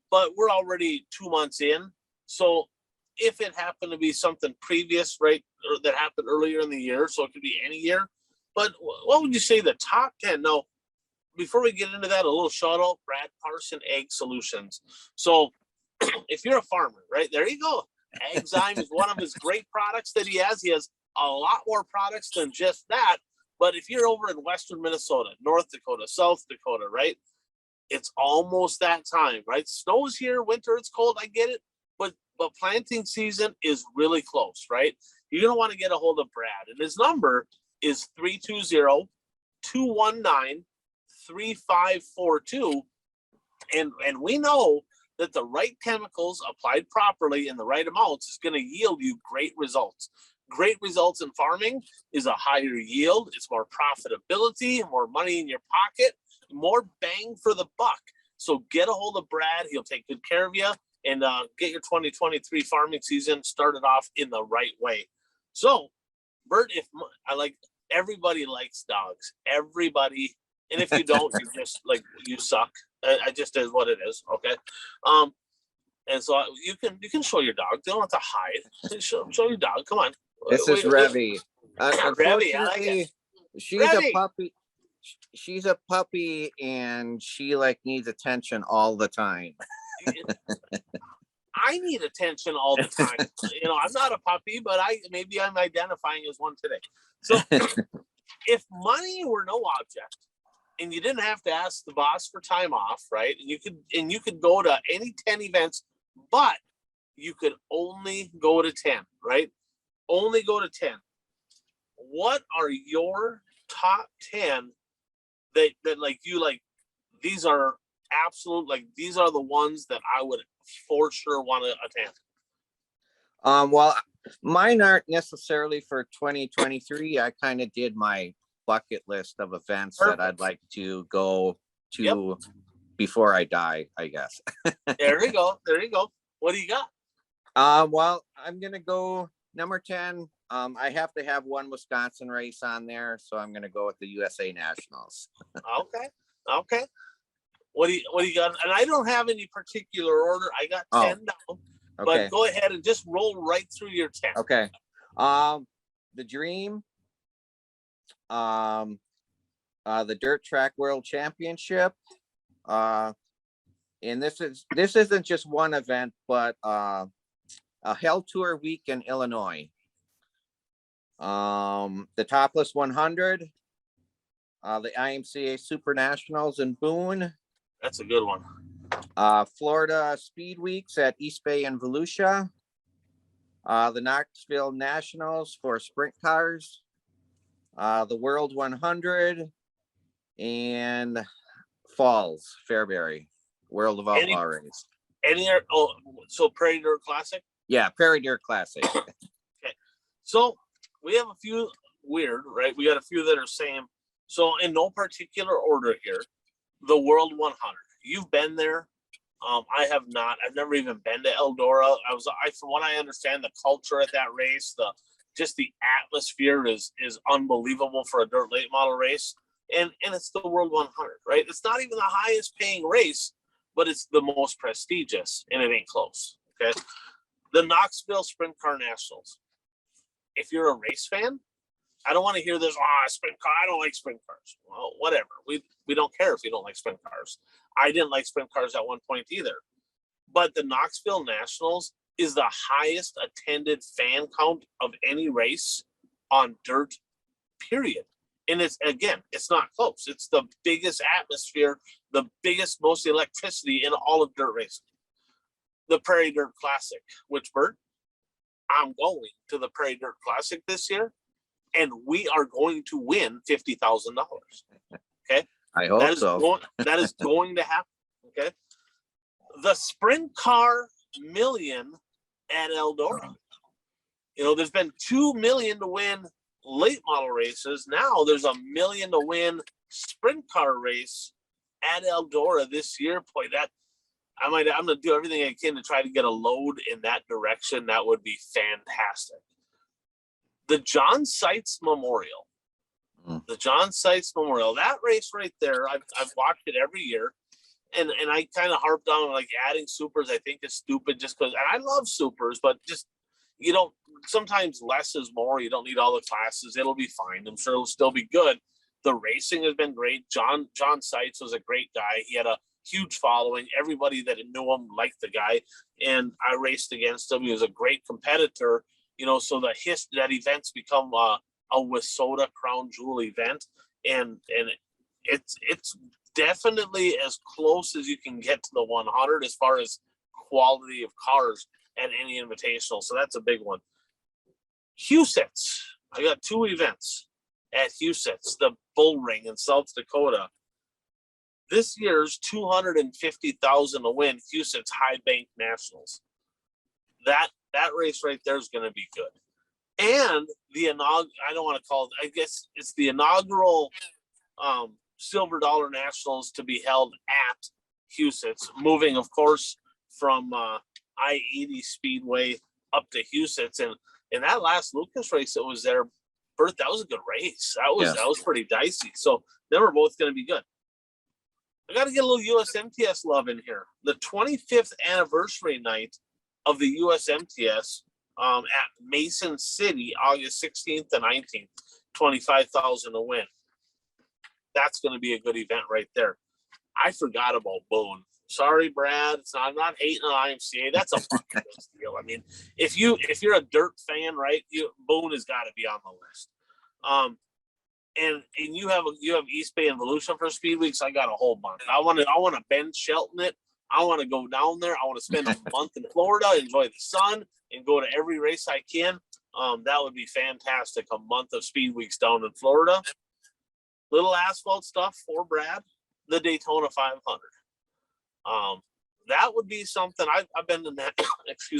but we're already 2 months in. So if it happened to be something previous, right, or that happened earlier in the year, so it could be any year. But what would you say the top 10? Now, before we get into that, a little shout out, Brad Parson Egg Solutions. So if you're a farmer, right, there you go. Agzyme is one of his great products that he has. He has a lot more products than just that. But if you're over in Western Minnesota, North Dakota, South Dakota, right, it's almost that time, right? Snow's here, winter, it's cold, I get it. But planting season is really close, right? You're going to want to get a hold of Brad. And his number is 320-219-3542. And we know that the right chemicals applied properly in the right amounts is going to yield you great results. Great results in farming is a higher yield. It's more profitability, more money in your pocket, more bang for the buck. So get a hold of Brad. He'll take good care of you and get your 2023 farming season started off in the right way. So, Bert, everybody likes dogs. Everybody. And if you don't, you just you suck. I just is what it is. Okay. And so you can show your dog. You don't have to hide. Show your dog. Come on. This is Revy. Revy, I like it. She's Revy. a puppy. she's a puppy and she like needs attention all the time. I need attention all the time. I'm not a puppy, but maybe I'm identifying as one today. So if money were no object and you didn't have to ask the boss for time off, right? And you could go to any 10 events, but you could only go to 10, right? Only go to 10. What are your top 10 that like you like? These are absolute, like these are the ones that I would for sure want to attend. Well, mine aren't necessarily for 2023. I kind of did my bucket list of events that I'd like to go to before I die, I guess. There you go. What do you got? Well, I'm gonna go number 10. I have to have one Wisconsin race on there, so I'm gonna go with the USA Nationals. Okay. What do you got? And I don't have any particular order. I got 10 down. Okay. But go ahead and just roll right through your 10. Okay. The Dream, the Dirt Track World Championship, and this isn't just one event, but a Hell Tour week in Illinois. The Topless 100, the IMCA Super Nationals in Boone. That's a good one. Florida Speed Weeks at East Bay and Volusia. The Knoxville Nationals for sprint cars. The World 100 and Falls Fairbury World of Outlaw race. So Prairie Dirt Classic? Yeah, Prairie Dirt Classic. Okay. So we have a few weird, right? We got a few that are same. So in no particular order here, the World 100. You've been there. I have not. I've never even been to Eldora. From what I understand, the culture at that race, the atmosphere is unbelievable for a dirt late model race. And it's the World 100, right? It's not even the highest paying race, but it's the most prestigious, and it ain't close. Okay. The Knoxville Sprint Car Nationals. If you're a race fan, I don't want to hear this, sprint car. I don't like sprint cars. Well, whatever. We don't care if you don't like sprint cars. I didn't like sprint cars at one point either. But the Knoxville Nationals is the highest attended fan count of any race on dirt, period. And it's not close. It's the biggest atmosphere, the biggest, most electricity in all of dirt racing. The Prairie Dirt Classic, which, Bert, I'm going to the Prairie Dirt Classic this year, and we are going to win $50,000. Okay, I hope so. That is going to happen. Okay, the Sprint Car Million at Eldora. There's been 2 million to win late model races. Now there's 1 million to win sprint car race at Eldora this year. Boy, I'm going to do everything I can to try to get a load in that direction. That would be fantastic. The John Seitz Memorial. The John Seitz Memorial. That race right there, I've watched it every year. And I kind of harped on like adding supers, I think is stupid just because, and I love supers, but just, sometimes less is more. You don't need all the classes. It'll be fine. I'm sure it'll still be good. The racing has been great. John Seitz was a great guy. He had a huge following. Everybody that knew him liked the guy. And I raced against him. He was a great competitor. So that event's become a WISSOTA crown jewel event. And it's definitely as close as you can get to the 100 as far as quality of cars at any invitational. So that's a big one. Huset's. I got 2 events at Huset's, the Bull Ring in South Dakota. This year's $250,000 to win Huset's High Bank Nationals. That race right there is going to be good. And I don't want to call it, I guess it's the inaugural Silver Dollar Nationals to be held at Huset's, moving, of course, from I-80 Speedway up to Huset's. And that last Lucas race that was there, Bert, that was a good race. That was pretty dicey. So they were both going to be good. I got to get a little USMTS love in here. The 25th anniversary night of the USMTS at Mason City, August 16th and 19th, $25,000 to win. That's going to be a good event right there. I forgot about Boone. Sorry, Brad. I'm not hating on IMCA. That's a bucket list deal. I mean, if you're a dirt fan, right, Boone has got to be on the list. And you have East Bay and Volusia for Speed Weeks. I got a whole bunch. I want to Ben Shelton it. I want to go down there. I want to spend a month in Florida, enjoy the sun, and go to every race I can. That would be fantastic. A month of Speed Weeks down in Florida. Little asphalt stuff for Brad. The Daytona 500. That would be something. I've been to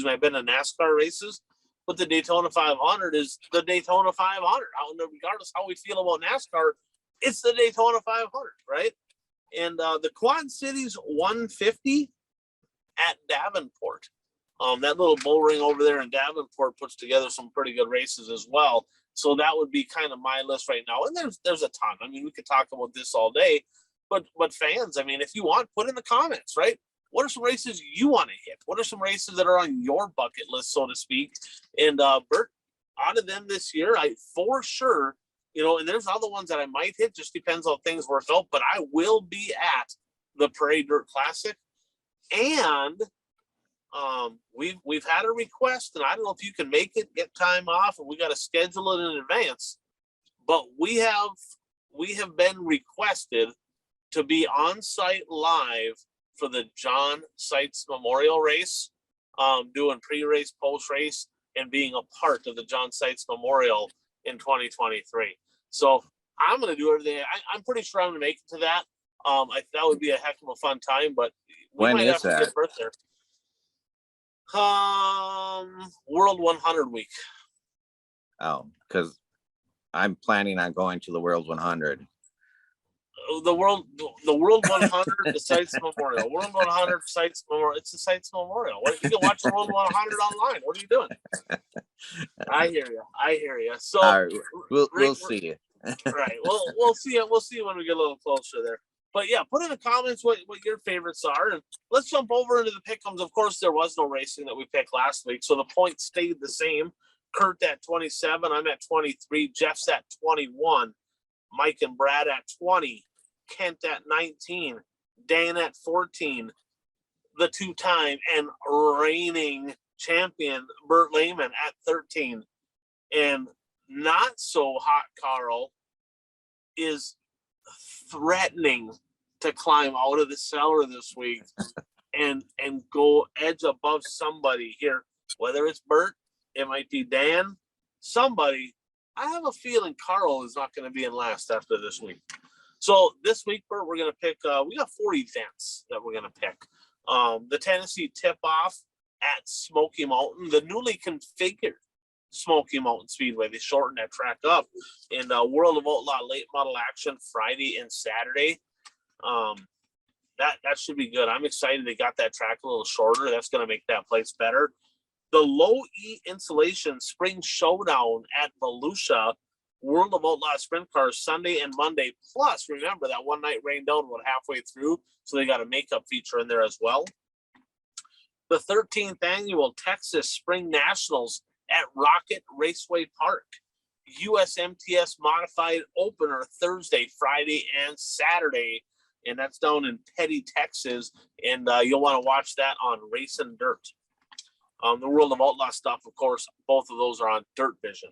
I've been to NASCAR races, but the Daytona 500 is the Daytona 500. Regardless how we feel about NASCAR, it's the Daytona 500, right? And the Quad Cities 150 at Davenport. That little bull ring over there in Davenport puts together some pretty good races as well. So that would be kind of my list right now. And there's a ton. I mean, we could talk about this all day, but fans, I mean, if you want, put in the comments, right? What are some races you want to hit? What are some races that are on your bucket list, so to speak? And Bert, out of them this year, I for sure, and there's other ones that I might hit, just depends on things work out, but I will be at the Parade Dirt Classic. And we've had a request, and I don't know if you can make it, get time off, and we got to schedule it in advance, but we have been requested to be on site live for the John Seitz Memorial Race, doing pre-race, post-race, and being a part of the John Seitz Memorial in 2023. So I'm going to do everything. I'm pretty sure I'm going to make it to that. That would be a heck of a fun time, but when is that? Get birth there. World 100 week. Oh, because I'm planning on going to the World 100. The World 100, the Seitz Memorial. World 100 Seitz Memorial. It's the Seitz Memorial. You can watch the World 100 online. What are you doing? I hear you. So right, we'll see. Right. We'll see. We'll see when we get a little closer there. But yeah, put in the comments what your favorites are, and let's jump over into the pick'ems. Of course, there was no racing that we picked last week, so the points stayed the same. Kurt at 27, I'm at 23, Jeff's at 21, Mike and Brad at 20, Kent at 19, Dan at 14, the two-time and reigning champion Bert Lehman at 13, and not so hot Carl is threatening to climb out of the cellar this week and go edge above somebody here, whether it's Bert, it might be Dan, somebody. I have a feeling Carl is not going to be in last after this week. So this week, Bert, we're going to pick, we got 4 events that we're going to pick. The Tennessee Tip-Off at Smoky Mountain, the newly configured Smoky Mountain Speedway. They shortened that track up. In World of Outlaw late model action Friday and Saturday. That should be good. I'm excited they got that track a little shorter. That's going to make that place better. The Low E Insulation Spring Showdown at Volusia, World of Outlaw Sprint Cars Sunday and Monday. Plus, remember that one night rained out about halfway through, so they got a makeup feature in there as well. The 13th annual Texas Spring Nationals at Rocket Raceway Park. USMTS Modified Opener Thursday, Friday, and Saturday. And that's down in Petty, Texas. And you'll want to watch that on Racing Dirt. The World of Outlaw stuff, of course, both of those are on Dirt Vision.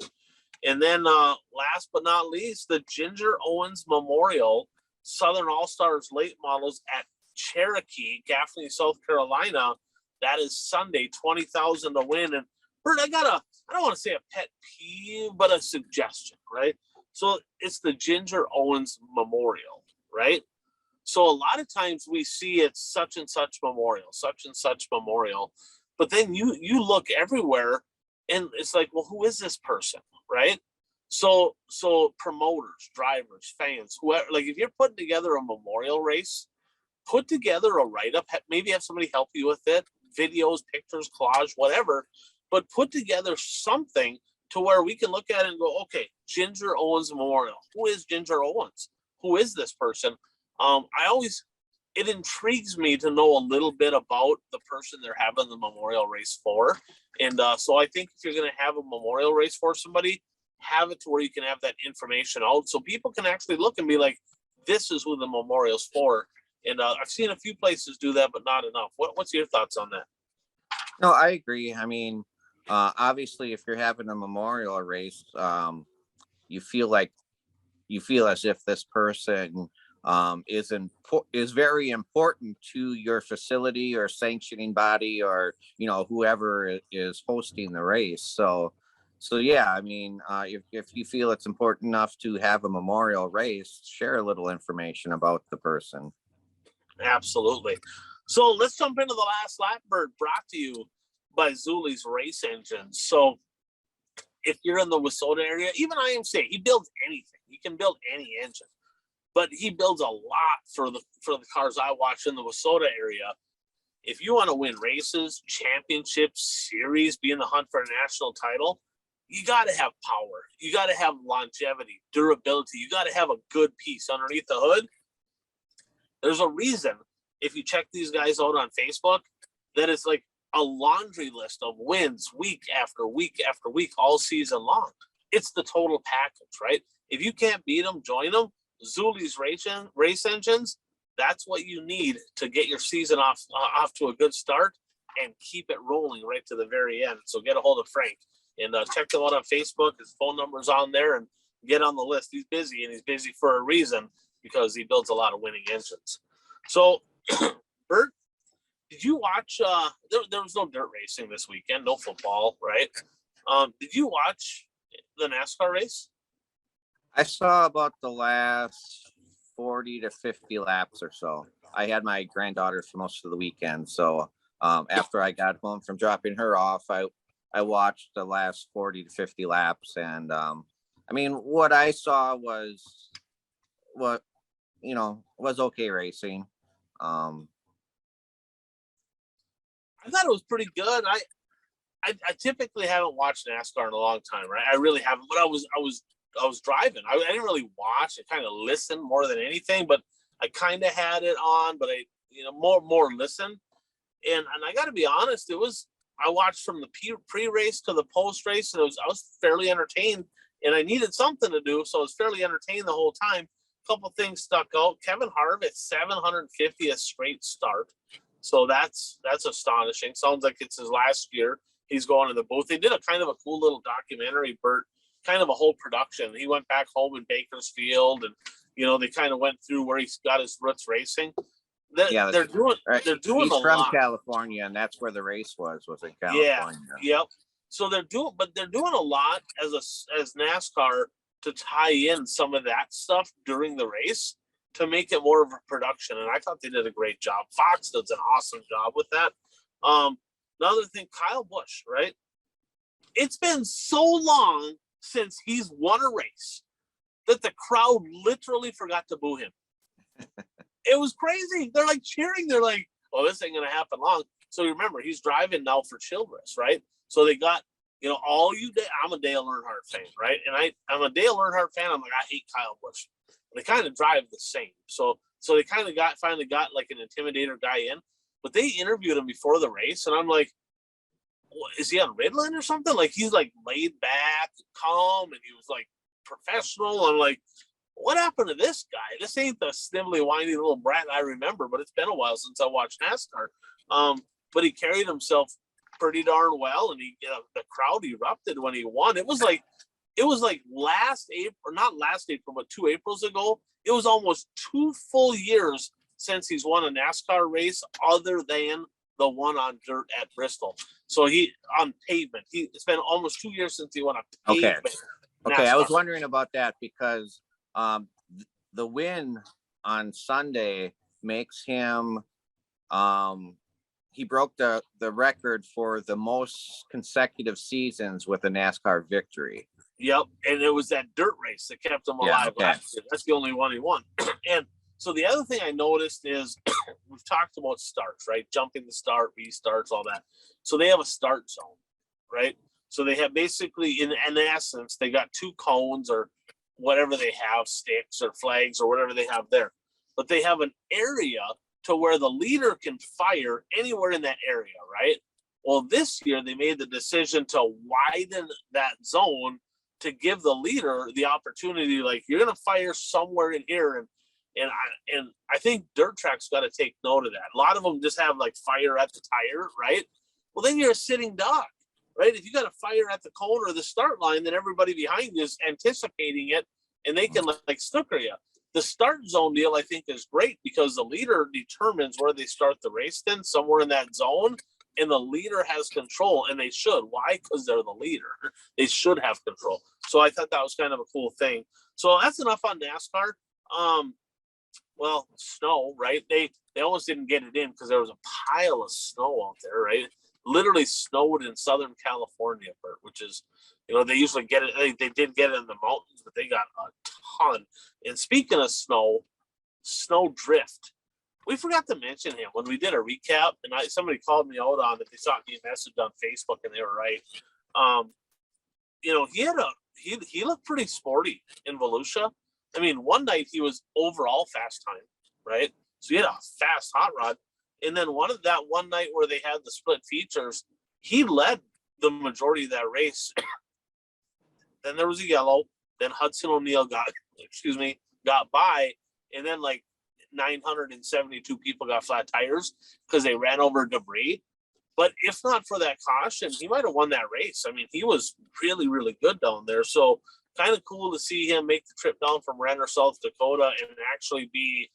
And then last but not least, the Ginger Owens Memorial Southern All-Stars Late Models at Cherokee, Gaffney, South Carolina. That is Sunday, 20,000 to win. And Bert, I don't want to say a pet peeve, but a suggestion, right? So it's the Ginger Owens Memorial, right? So a lot of times we see it's such and such memorial, but then you look everywhere and it's like, well, who is this person, right? So promoters, drivers, fans, whoever, like if you're putting together a memorial race, put together a write-up, maybe have somebody help you with it, videos, pictures, collage, whatever, but put together something to where we can look at it and go, okay, Ginger Owens Memorial. Who is Ginger Owens? Who is this person? It intrigues me to know a little bit about the person they're having the memorial race for. And so I think if you're going to have a memorial race for somebody, have it to where you can have that information out so people can actually look and be like, this is who the memorial's for. And I've seen a few places do that, but not enough. What's your thoughts on that? No, I agree. I mean, obviously, if you're having a memorial race, you feel as if this person is very important to your facility or sanctioning body, or whoever is hosting the race. So yeah, I mean, if you feel it's important enough to have a memorial race, share a little information about the person. Absolutely. So let's jump into the last lap, Bert, brought to you by Zuli's Race Engines. So if you're in the Wissota area, even IMCA, he builds anything. He can build any engine, but he builds a lot for the cars I watch in the Wissota area. If you want to win races, championships, series, be in the hunt for a national title, you got to have power. You got to have longevity, durability. You got to have a good piece underneath the hood. There's a reason, if you check these guys out on Facebook, that it's like a laundry list of wins week after week after week all season long. It's the total package, right? If you can't beat them, join them. Zuli's Race Engines, that's what you need to get your season off to a good start and keep it rolling right to the very end. So get a hold of Frank and check them out on Facebook. His phone number's on there, and get on the list. He's busy, and he's busy for a reason, because he builds a lot of winning engines. So, Bert, did you watch? There was no dirt racing this weekend, no football, right? Did you watch the NASCAR race? I saw about the last 40 to 50 laps or so. I had my granddaughter for most of the weekend, so after I got home from dropping her off, I watched the last 40 to 50 laps, and I mean, what I saw was was okay racing. I thought it was pretty good. I typically haven't watched NASCAR in a long time, right? I really haven't, but I was driving. I didn't really watch. I kind of listened more than anything, but I kind of had it on, but I more listen. And I got to be honest, I watched from the pre-race to the post-race, and I was fairly entertained, and I needed something to do, so I was fairly entertained the whole time. A couple things stuck out. Kevin Harvick's 750th straight start, so that's astonishing. Sounds like it's his last year. He's going to the booth. They did a kind of a cool little documentary, Bert, kind of a whole production. He went back home in Bakersfield, and they kind of went through where he's got his roots racing. They're doing He's a from lot. California, and that's where the race was in California. Yeah, yep. So they're doing a lot as NASCAR to tie in some of that stuff during the race to make it more of a production. And I thought they did a great job. Fox does an awesome job with that. Another thing, Kyle Busch, right? It's been so long since he's won a race that the crowd literally forgot to boo him. It was crazy. They're like cheering. They're like, "Oh, this ain't gonna happen long." So remember, he's driving now for Childress, right? So they got, I'm a Dale Earnhardt fan, right? And I'm a Dale Earnhardt fan. I'm like, I hate Kyle Busch. They kind of drive the same. So they kind of finally got like an intimidator guy in, but they interviewed him before the race, and I'm like, is he on Ritalin or something? Like, he's like laid back, calm, and he was like professional. I'm like, what happened to this guy? This ain't the snivelly, whiny little brat I remember, but it's been a while since I watched NASCAR. But he carried himself pretty darn well, and the crowd erupted when he won. It was like last April, not last April, but 2 Aprils ago. It was almost 2 full years since he's won a NASCAR race other than the one on dirt at Bristol. So he on pavement. It's been almost 2 years since he won a pavement. Okay. I was wondering about that because the win on Sunday makes him he broke the record for the most consecutive seasons with a NASCAR victory. Yep, and it was that dirt race that kept him alive last year. That's the only one he won. And so the other thing I noticed is we've talked about starts, right? Jumping the start, restarts, all that. So they have a start zone, right? So they have basically, in essence, they got 2 cones or whatever they have, sticks or flags or whatever they have there. But they have an area to where the leader can fire anywhere in that area, right? Well, this year they made the decision to widen that zone to give the leader the opportunity, like, you're going to fire somewhere in here. And I think dirt tracks got to take note of that. A lot of them just have like fire at the tire, right? Well, then you're a sitting duck, right? If you got a fire at the cone or the start line, then everybody behind you is anticipating it, and they can like snooker you. The start zone deal, I think, is great because the leader determines where they start the race, then somewhere in that zone, and the leader has control, and they should. Why? Because they're the leader. They should have control. So I thought that was kind of a cool thing. So that's enough on NASCAR. Well, snow, right? They almost didn't get it in because there was a pile of snow out there, right? Literally snowed in Southern California, Bert, which is, they usually get it. They did get it in the mountains, but they got a ton. And speaking of snow drift. We forgot to mention him when we did a recap, and somebody called me out on it. They sent me a message on Facebook, and they were right. He looked pretty sporty in Volusia. I mean, one night he was overall fast time, right? So he had a fast hot rod. And then one night where they had the split features, he led the majority of that race. Then there was a yellow. Then Hudson O'Neal got by. And then like 972 people got flat tires because they ran over debris. But if not for that caution, he might have won that race. I mean, he was really, really good down there. So kind of cool to see him make the trip down from Renner, South Dakota, and actually be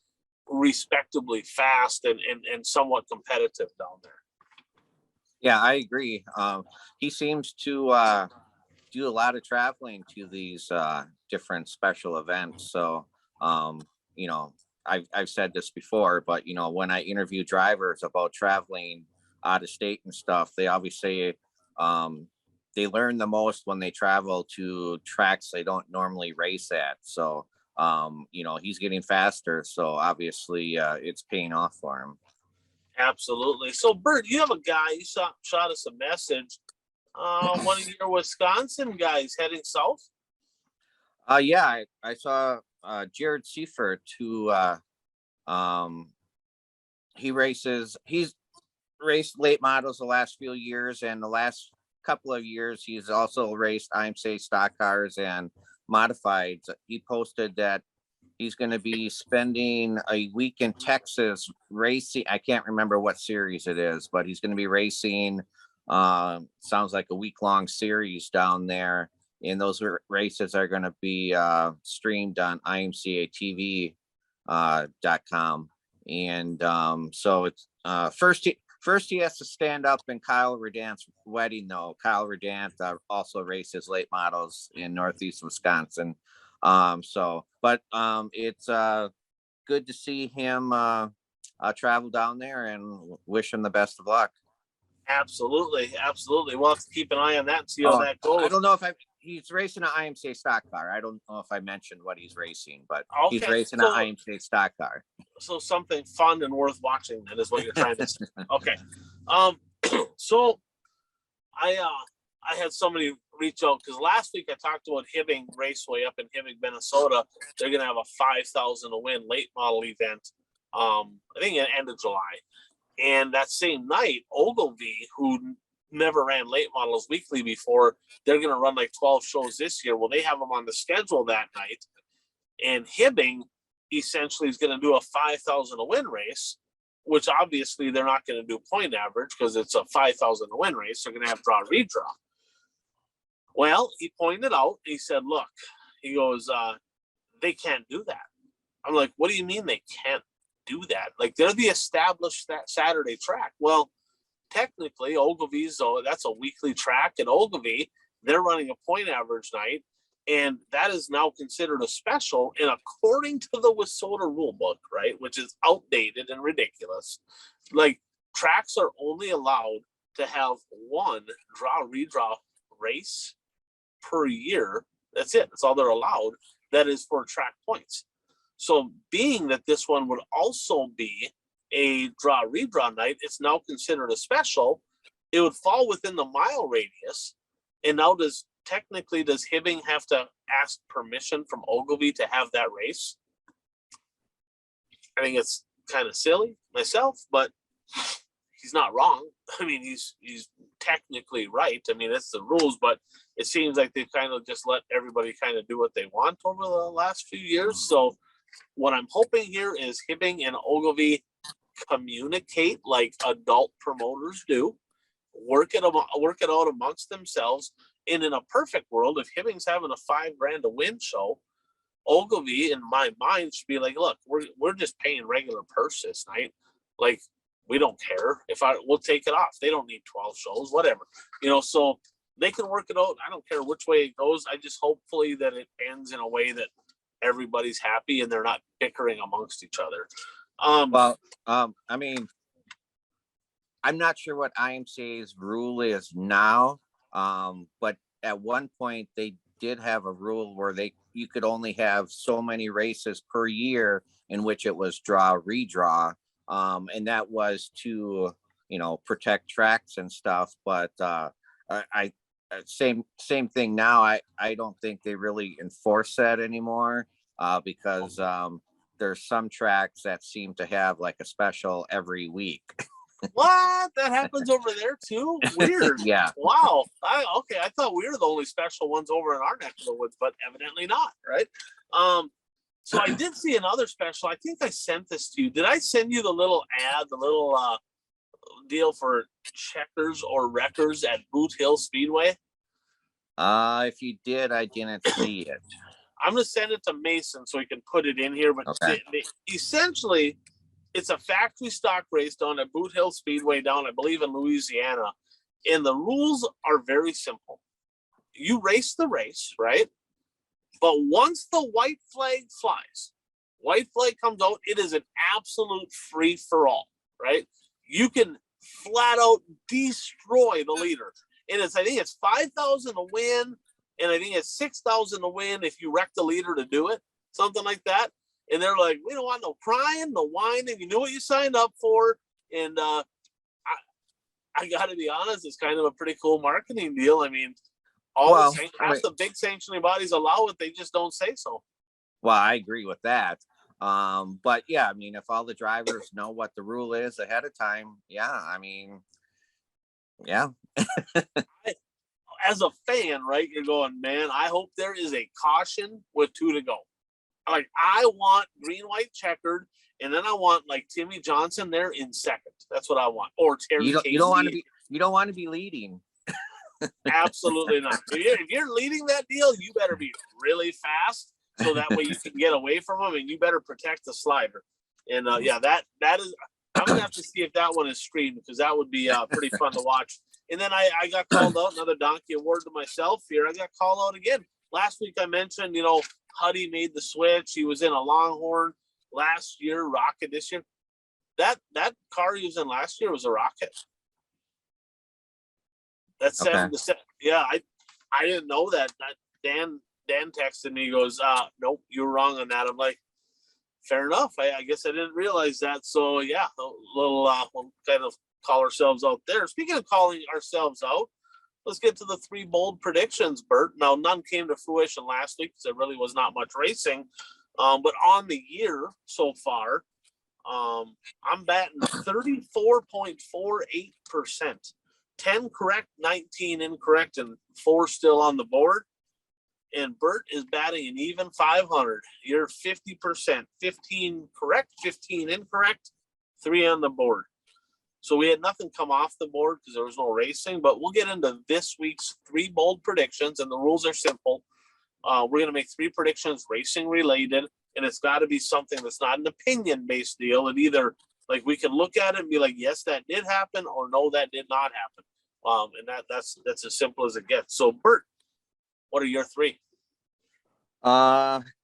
respectably fast and somewhat competitive down there. Yeah, I agree. He seems to do a lot of traveling to these different special events. So, I've said this before, but when I interview drivers about traveling out of state and stuff, they always say they learn the most when they travel to tracks they don't normally race at. So, he's getting faster. So obviously it's paying off for him. Absolutely. So, Bert, you have a guy, you shot us a message. One of your Wisconsin guys heading south? Yeah, I saw Jared Seifert, who he's raced late models the last few years, and the last couple of years he's also raced IMCA stock cars and modifieds. He posted that he's going to be spending a week in Texas racing. I can't remember what series it is, but he's going to be racing. Sounds like a week-long series down there, and those races are going to be streamed on imcatv.com. And so it's first he has to stand up in Kyle Redant's wedding, though. Kyle Redant also races late models in Northeast Wisconsin. But it's good to see him travel down there, and wish him the best of luck. Absolutely. We'll have to keep an eye on that and see how that goes. I don't know if he's racing an IMCA stock car. I don't know if I mentioned what he's racing, but he's racing an IMCA stock car. So something fun and worth watching, then, is what you're trying to say. Okay. So I had somebody reach out because last week I talked about Hibbing Raceway up in Hibbing, Minnesota. They're going to have a 5,000 to win late model event. I think at the end of July. And that same night, Ogilvy, who never ran late models weekly before, they're going to run like 12 shows this year. Well, they have them on the schedule that night. And Hibbing essentially is going to do a 5,000 to win race, which obviously they're not going to do point average because it's a 5,000 to win race. They're going to have draw redraw. Well, he pointed out, he said, look, he goes, they can't do that. I'm like, what do you mean they can't do that? Like, they're the established that Saturday track. Well, technically Ogilvy's, that's a weekly track at Ogilvy. They're running a point average night, and that is now considered a special. And according to the WISSOTA rule book, right, which is outdated and ridiculous, like, tracks are only allowed to have one draw redraw race per year. That's it. That's all they're allowed. That is for track points. So being that this one would also be a draw redraw night, it's now considered a special. It would fall within the mile radius. And now does Hibbing have to ask permission from Ogilvy to have that race? I think it's kind of silly myself, but he's not wrong. I mean, he's technically right. I mean, that's the rules, but it seems like they've kind of just let everybody kind of do what they want over the last few years. So what I'm hoping here is Hibbing and Ogilvy communicate like adult promoters do, work it out amongst themselves. And in a perfect world, if Hibbing's having a $5,000 to win show, Ogilvy, in my mind, should be like, look, we're just paying regular purse this night. Like, we don't care if we'll take it off. They don't need 12 shows, whatever, so they can work it out. I don't care which way it goes. I just hopefully that it ends in a way that everybody's happy and they're not bickering amongst each other. I mean, I'm not sure what IMCA's rule is now, but at one point they did have a rule where you could only have so many races per year in which it was draw redraw, and that was to protect tracks and stuff. But I same thing now. I don't think they really enforce that anymore, because there's some tracks that seem to have like a special every week. What? That happens over there too? Weird. Yeah. Wow. Okay. I thought we were the only special ones over in our neck of the woods, but evidently not, right? So I did see another special. I think I sent this to you. Did I send you the little ad, the little deal for checkers or wreckers at Boot Hill Speedway? If you did, I didn't see it. I'm going to send it to Mason so he can put it in here. But okay. Essentially, it's a factory stock race down at Boot Hill Speedway down, I believe, in Louisiana. And the rules are very simple. You race the race, right? But once the white flag flies, white flag comes out, it is an absolute free for all, right? You can flat out destroy the leader. And I think it's 5,000 to win, and I think it's 6,000 to win if you wreck the leader to do it, something like that. And they're like, we don't want no crying, no whining. You knew what you signed up for. And I got to be honest, it's kind of a pretty cool marketing deal. I mean, half the big sanctioning bodies allow it. They just don't say so. Well, I agree with that. But yeah, I mean, if all the drivers know what the rule is ahead of time, yeah, I mean, yeah. As a fan, right, you're going, man, I hope there is a caution with 2 to go. Like, I want green, white, checkered, and then I want like Timmy Johnson there in second. That's what I want. Or Terry. You don't want to be leading. Absolutely not. If you're leading that deal, you better be really fast so that way you can get away from them, and you better protect the slider. And that is. I'm gonna have to see if that one is streamed, because that would be pretty fun to watch. And then I got called out, another donkey award to myself here. I got called out again. Last week I mentioned, Huddy made the switch. He was in a Longhorn last year, Rocket this year. That car he was in last year was a Rocket. That's 7 to 7. Yeah, I didn't know that. Dan texted me. He goes, nope, you were wrong on that. I'm like, fair enough. I guess I didn't realize that. So yeah, a little we'll kind of call ourselves out there. Speaking of calling ourselves out, let's get to the 3 bold predictions, Bert. Now, none came to fruition last week because there really was not much racing. But on the year so far, I'm batting 34.48%. 10 correct, 19 incorrect, and 4 still on the board. And Bert is batting an even 500. You're 50%. 15 correct, 15 incorrect, 3 on the board. So we had nothing come off the board because there was no racing, but we'll get into this week's 3 bold predictions, and the rules are simple. We're going to make 3 predictions racing related, and it's got to be something that's not an opinion-based deal. And either like we can look at it and be like, yes, that did happen, or no, that did not happen. And that's as simple as it gets. So Bert, what are your 3?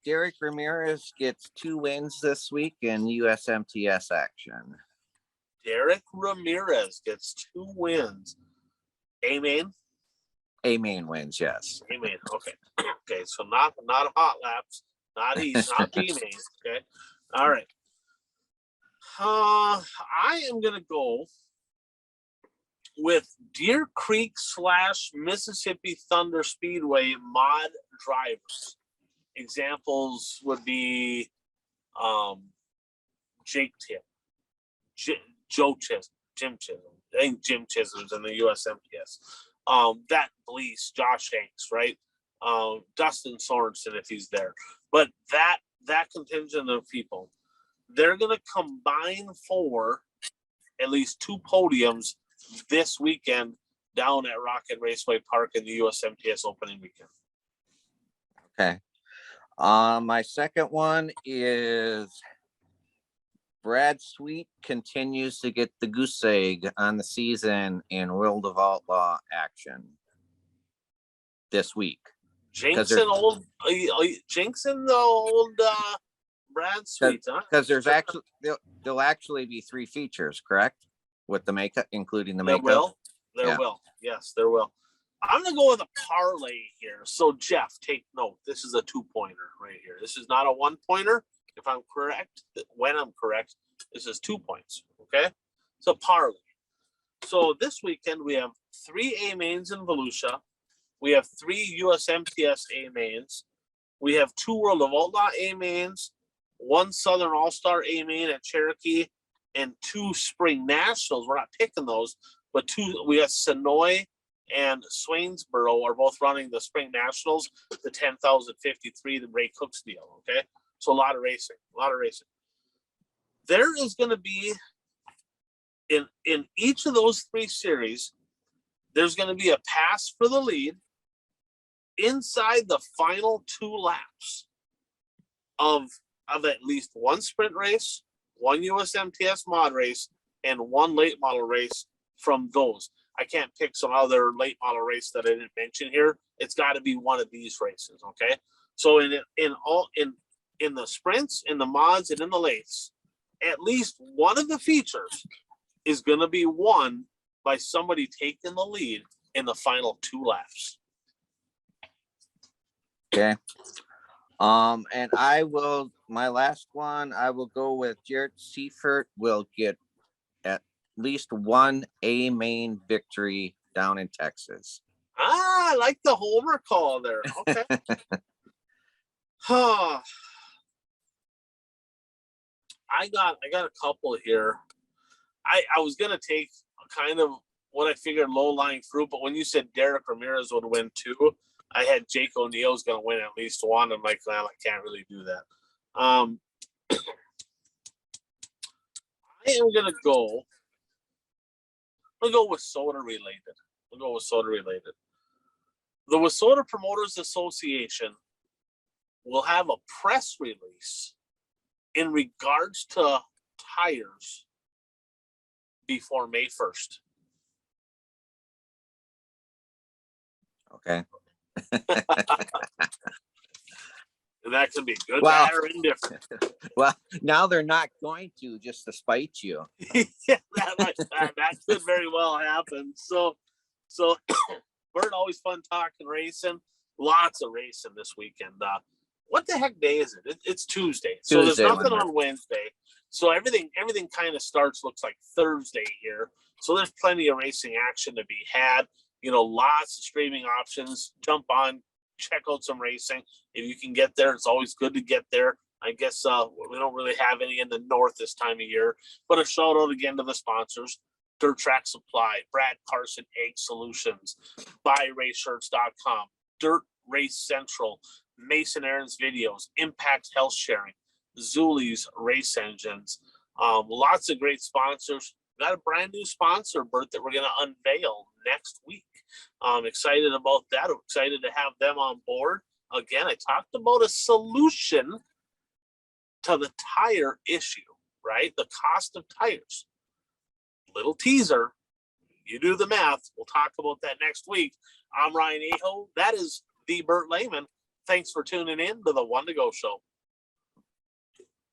Derek Ramirez gets 2 wins this week in USMTS action. Derek Ramirez gets 2 wins. A-Main? A-Main wins, yes. A-Main, okay. Okay, so not hot laps, not East, not B-Main, okay? All right. I am going to go with Deer Creek / Mississippi Thunder Speedway mod drivers. Examples would be Jake Tip, Joe Chisholm, Jim Chisholm. I think Jim Chisholm's in the USMPS. That Blease, Josh Hanks, right? Dustin Sorensen if he's there. But that that contingent of people. They're going to combine for at least 2 podiums this weekend down at Rocket Raceway Park in the USMTS opening weekend. Okay. My second one is Brad Sweet continues to get the goose egg on the season in World of Outlaw action this week. Jinxing the old Brad Sweet, huh? Because there'll actually be 3 features, correct? With the makeup, including the makeup. There will. Yes, there will. I'm gonna go with a parlay here. So Jeff, take note. This is a 2-pointer right here. This is not a 1-pointer. If I'm correct, when I'm correct, this is 2 points. Okay, so parlay. So this weekend we have 3 A mains in Volusia. We have 3 USMTS A mains. We have 2 World of Outlaw A mains, 1 Southern All-Star A main at Cherokee, and 2 Spring Nationals. We're not picking those, but 2. We have Sonoy and Swainsboro are both running the Spring Nationals, the 10,053, the Ray Cooks deal. Okay, so a lot of racing. There is going to be in each of those 3 series, there's going to be a pass for the lead inside the final 2 laps of at least 1 sprint race, 1 USMTS mod race, and 1 late model race from those. I can't pick some other late model race that I didn't mention here. It's got to be one of these races, okay? So in the sprints, in the mods, and in the lates, at least one of the features is going to be won by somebody taking the lead in the final 2 laps. Okay. And my last one, I will go with Jared Seifert will get at least 1 A main victory down in Texas. I like the homer call there. Okay. I got a couple here. I was gonna take kind of what I figured low lying fruit, but when you said Derek Ramirez would win 2, I had Jake O'Neill's gonna win at least 1. I'm like, well, I can't really do that. I am gonna go. We'll go with soda related. The Wissota Promoters Association will have a press release in regards to tires before May 1st. Okay. And that can be good, bad, or indifferent. Well, now they're not going to, just to spite you. Yeah, that could very well happen. So Bert, always fun talking racing. Lots of racing this weekend. What the heck day is it? It's Tuesday. So there's nothing on Wednesday. So everything kind of looks like Thursday here. So there's plenty of racing action to be had. You know, lots of streaming options. Jump on, check out some racing. If you can get there, it's always good to get there. I guess we don't really have any in the north this time of year. But a shout out again to the sponsors. Dirt Track Supply, Brad Carson Egg Solutions, BuyRaceShirts.com, Dirt Race Central, Mason Aaron's Videos, Impact Health Sharing, Zuli's Race Engines. Lots of great sponsors. Got a brand new sponsor, Bert, that we're going to unveil next week. I'm excited about that. I'm excited to have them on board. Again, I talked about a solution to the tire issue, right? The cost of tires. Little teaser. You do the math. We'll talk about that next week. I'm Ryan Aho. That is the Bert Lehman. Thanks for tuning in to the One to Go Show.